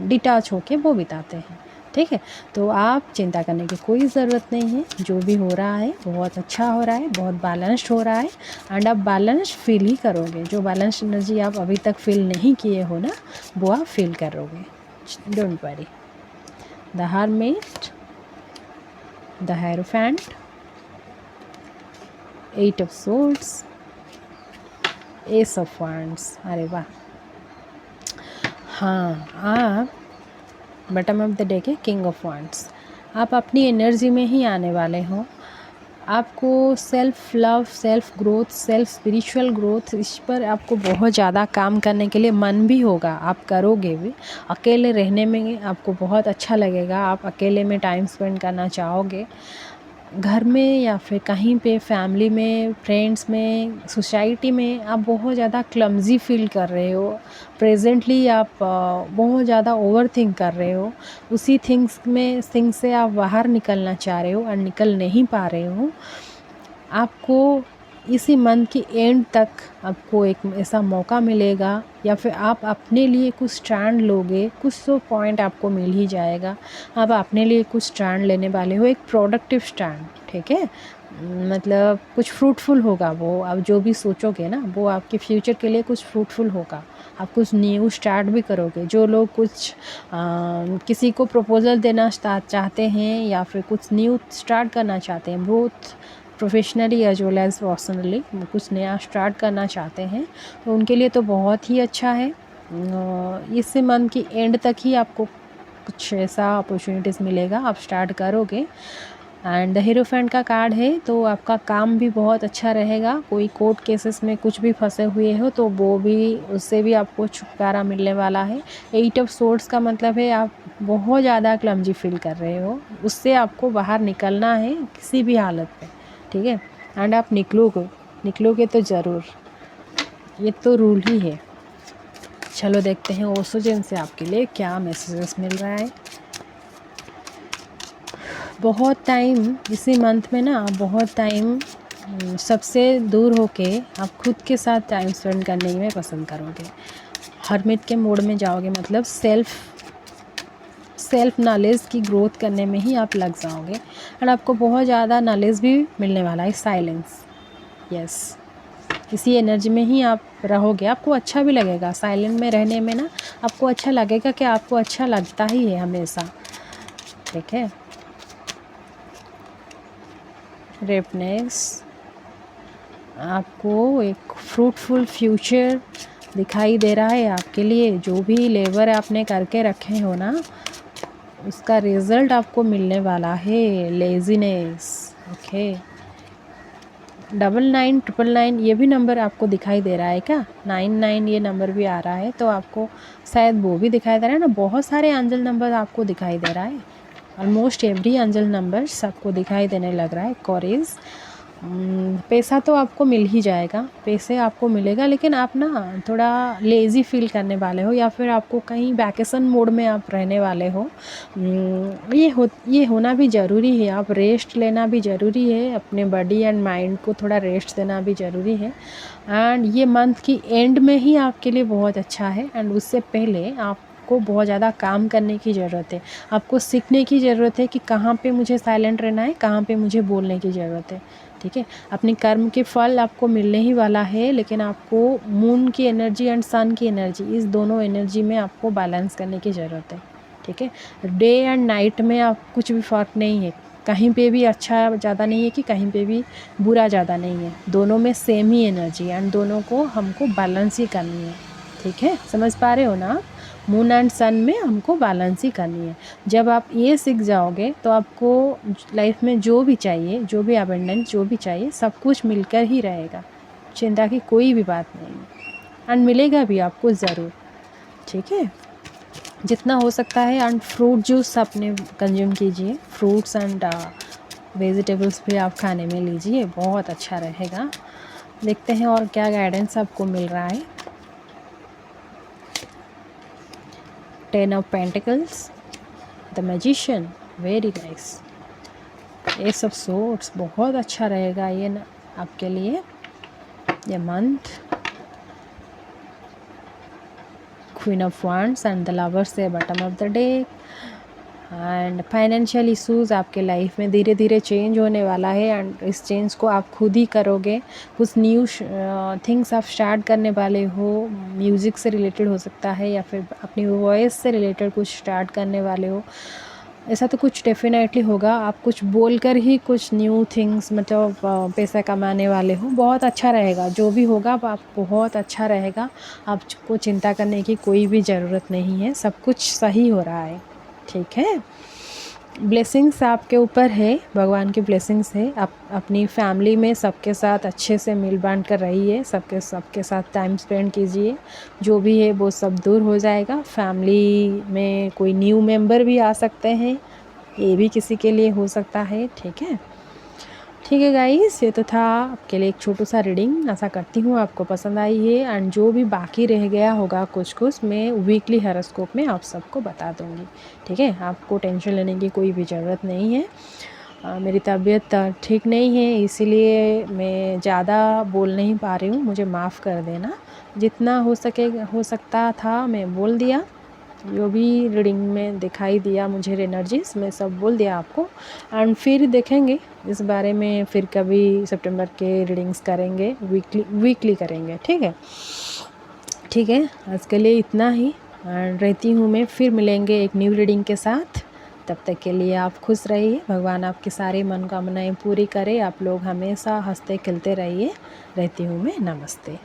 Speaker 1: डिटैच होके वो बिताते हैं। ठीक है, तो आप चिंता करने की कोई ज़रूरत नहीं है। जो भी हो रहा है बहुत अच्छा हो रहा है, बहुत बैलेंस्ड हो रहा है। एंड आप बैलेंस फील ही करोगे। जो बैलेंस एनर्जी आप अभी तक फील नहीं किए हो ना, वो आप फील करोगे। Don't worry. The hermit, the hierophant, 8 of swords, S of wands, अरे वाह। हाँ, आप बॉटम ऑफ द डेक है किंग ऑफ वांड्स। आप अपनी एनर्जी में ही आने वाले हो। आपको self love, self growth, self spiritual growth, इस पर आपको बहुत ज़्यादा काम करने के लिए मन भी होगा, आप करोगे भी। अकेले रहने में आपको बहुत अच्छा लगेगा, आप अकेले में टाइम स्पेंड करना चाहोगे। घर में या फिर कहीं पे फैमिली में, फ्रेंड्स में, सोसाइटी में आप बहुत ज़्यादा क्लमज़ी फील कर रहे हो। प्रेजेंटली आप बहुत ज़्यादा ओवर थिंक कर रहे हो। उसी थिंग्स से आप बाहर निकलना चाह रहे हो और निकल नहीं पा रहे हो। आपको इसी मंथ की एंड तक आपको एक ऐसा मौका मिलेगा, या फिर आप अपने लिए कुछ स्टैंड लोगे, कुछ तो पॉइंट आपको मिल ही जाएगा। आप अपने लिए कुछ स्टैंड लेने वाले हो, एक प्रोडक्टिव स्टैंड, ठीक है। मतलब कुछ फ्रूटफुल होगा वो, आप जो भी सोचोगे ना वो आपके फ्यूचर के लिए कुछ फ्रूटफुल होगा। आप कुछ न्यू स्टार्ट भी करोगे। जो लोग कुछ किसी को प्रपोज़ल देना चाहते हैं या फिर कुछ न्यू स्टार्ट करना चाहते हैं, both professionally as well as personally, कुछ नया स्टार्ट करना चाहते हैं, तो उनके लिए तो बहुत ही अच्छा है। इस मंथ की एंड तक ही आपको कुछ ऐसा अपॉर्चुनिटीज़ मिलेगा, आप स्टार्ट करोगे। एंड हीरोफेंट का कार्ड है, तो आपका काम भी बहुत अच्छा रहेगा। कोई कोर्ट केसेस में कुछ भी फंसे हुए हो तो वो भी, उससे भी आपको छुटकारा मिलने वाला है। 8 ऑफ सोर्ड्स का मतलब है आप बहुत ज़्यादा क्लमजी फील कर रहे हो, उससे आपको बाहर निकलना है किसी भी हालत में, ठीक है। एंड आप निकलोगे तो ज़रूर, ये तो रूल ही है। चलो देखते हैं ओशो जिन से आपके लिए क्या मैसेजेस मिल रहा है। बहुत टाइम इसी मंथ में ना, बहुत टाइम सबसे दूर होके आप खुद के साथ टाइम स्पेंड करने में पसंद करोगे। हर्मिट के मोड में जाओगे, मतलब सेल्फ नॉलेज की ग्रोथ करने में ही आप लग जाओगे। और आपको बहुत ज़्यादा नॉलेज भी मिलने वाला है। साइलेंस, यस, इसी एनर्जी में ही आप रहोगे, आपको अच्छा भी लगेगा। साइलेंट में रहने में ना आपको अच्छा लगेगा, कि आपको अच्छा लगता ही है हमेशा, ठीक है। रेपनेस, आपको एक फ्रूटफुल फ्यूचर दिखाई दे रहा है आपके लिए। जो भी लेबर आपने करके रखे हो ना, उसका रिज़ल्ट आपको मिलने वाला है। Laziness, okay. 9999 ये भी नंबर आपको दिखाई दे रहा है क्या? 99 ये नंबर भी आ रहा है, तो आपको शायद वो भी दिखाई दे रहा है ना। बहुत सारे एंजल नंबर आपको दिखाई दे रहा है। ऑलमोस्ट एवरी एंजल नंबर सबको दिखाई देने लग रहा है। कॉरेज, पैसा तो आपको मिल ही जाएगा, पैसे आपको मिलेगा, लेकिन आप ना थोड़ा लेज़ी फील करने वाले हो, या फिर आपको कहीं वैकेशन मोड में आप रहने वाले हो। ये होना भी ज़रूरी है। आप रेस्ट लेना भी ज़रूरी है, अपने बॉडी एंड माइंड को थोड़ा रेस्ट देना भी ज़रूरी है। एंड ये मंथ की एंड में ही आपके लिए बहुत अच्छा है। एंड उससे पहले आपको बहुत ज़्यादा काम करने की ज़रूरत है। आपको सीखने की ज़रूरत है कि कहाँ पे मुझे साइलेंट रहना है, कहाँ पे मुझे बोलने की ज़रूरत है, ठीक है। अपने कर्म के फल आपको मिलने ही वाला है, लेकिन आपको मून की एनर्जी एंड सन की एनर्जी, इस दोनों एनर्जी में आपको बैलेंस करने की ज़रूरत है, ठीक है। डे एंड नाइट में आप कुछ भी फ़र्क नहीं है, कहीं पे भी अच्छा ज़्यादा नहीं है कि कहीं पे भी बुरा ज़्यादा नहीं है। दोनों में सेम ही एनर्जी है, एंड दोनों को हमको बैलेंस ही करनी है, ठीक है। समझ पा रहे हो ना? मून एंड सन में हमको बैलेंस ही करनी है। जब आप ये सीख जाओगे तो आपको लाइफ में जो भी चाहिए, जो भी अबंडेंस जो भी चाहिए, सब कुछ मिलकर ही रहेगा। चिंता की कोई भी बात नहीं है, एंड मिलेगा भी आपको ज़रूर, ठीक है। जितना हो सकता है। एंड फ्रूट जूस अपने कंज्यूम कीजिए, फ्रूट्स एंड वेजिटेबल्स भी आप खाने में लीजिए, बहुत अच्छा रहेगा। देखते हैं और क्या गाइडेंस आपको मिल रहा है। 10 of pentacles, the magician, very nice. Ace of swords, बहुत अच्छा रहेगा ये ना आपके लिए ये month. Queen of wands and the lovers है bottom of the deck. And financial issues आपके लाइफ में धीरे धीरे चेंज होने वाला है, एंड इस चेंज को आप खुद ही करोगे। कुछ न्यू थिंग्स आप स्टार्ट करने वाले हो, म्यूज़िक से रिलेटेड हो सकता है, या फिर अपनी वॉइस से रिलेटेड कुछ स्टार्ट करने वाले हो। ऐसा तो कुछ डेफिनेटली होगा। आप कुछ बोलकर ही कुछ न्यू थिंग्स मतलब पैसा कमाने वाले हो। बहुत अच्छा रहेगा जो भी होगा, आप बहुत अच्छा रहेगा। आपको चिंता करने की कोई भी ज़रूरत नहीं है, सब कुछ सही हो रहा है। ठीक है, ब्लेसिंग्स आपके ऊपर है, भगवान की ब्लेसिंग्स है। आप अपनी फैमिली में सबके साथ अच्छे से मिल बांट कर रहिए, सबके साथ टाइम स्पेंड कीजिए। जो भी है वो सब दूर हो जाएगा। फैमिली में कोई न्यू मेंबर भी आ सकते हैं, ये भी किसी के लिए हो सकता है। ठीक है, ठीक है गाइस, ये तो था आपके लिए एक छोटू सा रीडिंग। आशा करती हूँ आपको पसंद आई है। एंड जो भी बाकी रह गया होगा कुछ कुछ, मैं वीकली हॉरोस्कोप में आप सबको बता दूँगी। ठीक है, आपको टेंशन लेने की कोई भी ज़रूरत नहीं है। मेरी तबीयत ठीक नहीं है, इसीलिए मैं ज़्यादा बोल नहीं पा रही हूँ, मुझे माफ़ कर देना। जितना हो सकता था मैं बोल दिया। जो भी रीडिंग में दिखाई दिया मुझे एनर्जीज, मैं सब बोल दिया आपको। एंड फिर देखेंगे इस बारे में, फिर कभी सितंबर के रीडिंग्स करेंगे, वीकली करेंगे। ठीक है, ठीक है, आज के लिए इतना ही। एंड रहती हूँ मैं, फिर मिलेंगे एक न्यू रीडिंग के साथ। तब तक के लिए आप खुश रहिए, भगवान आपकी सारी मनोकामनाएं पूरी करे। आप लोग हमेशा हंसते खेलते रहिए। रहती हूँ मैं, नमस्ते।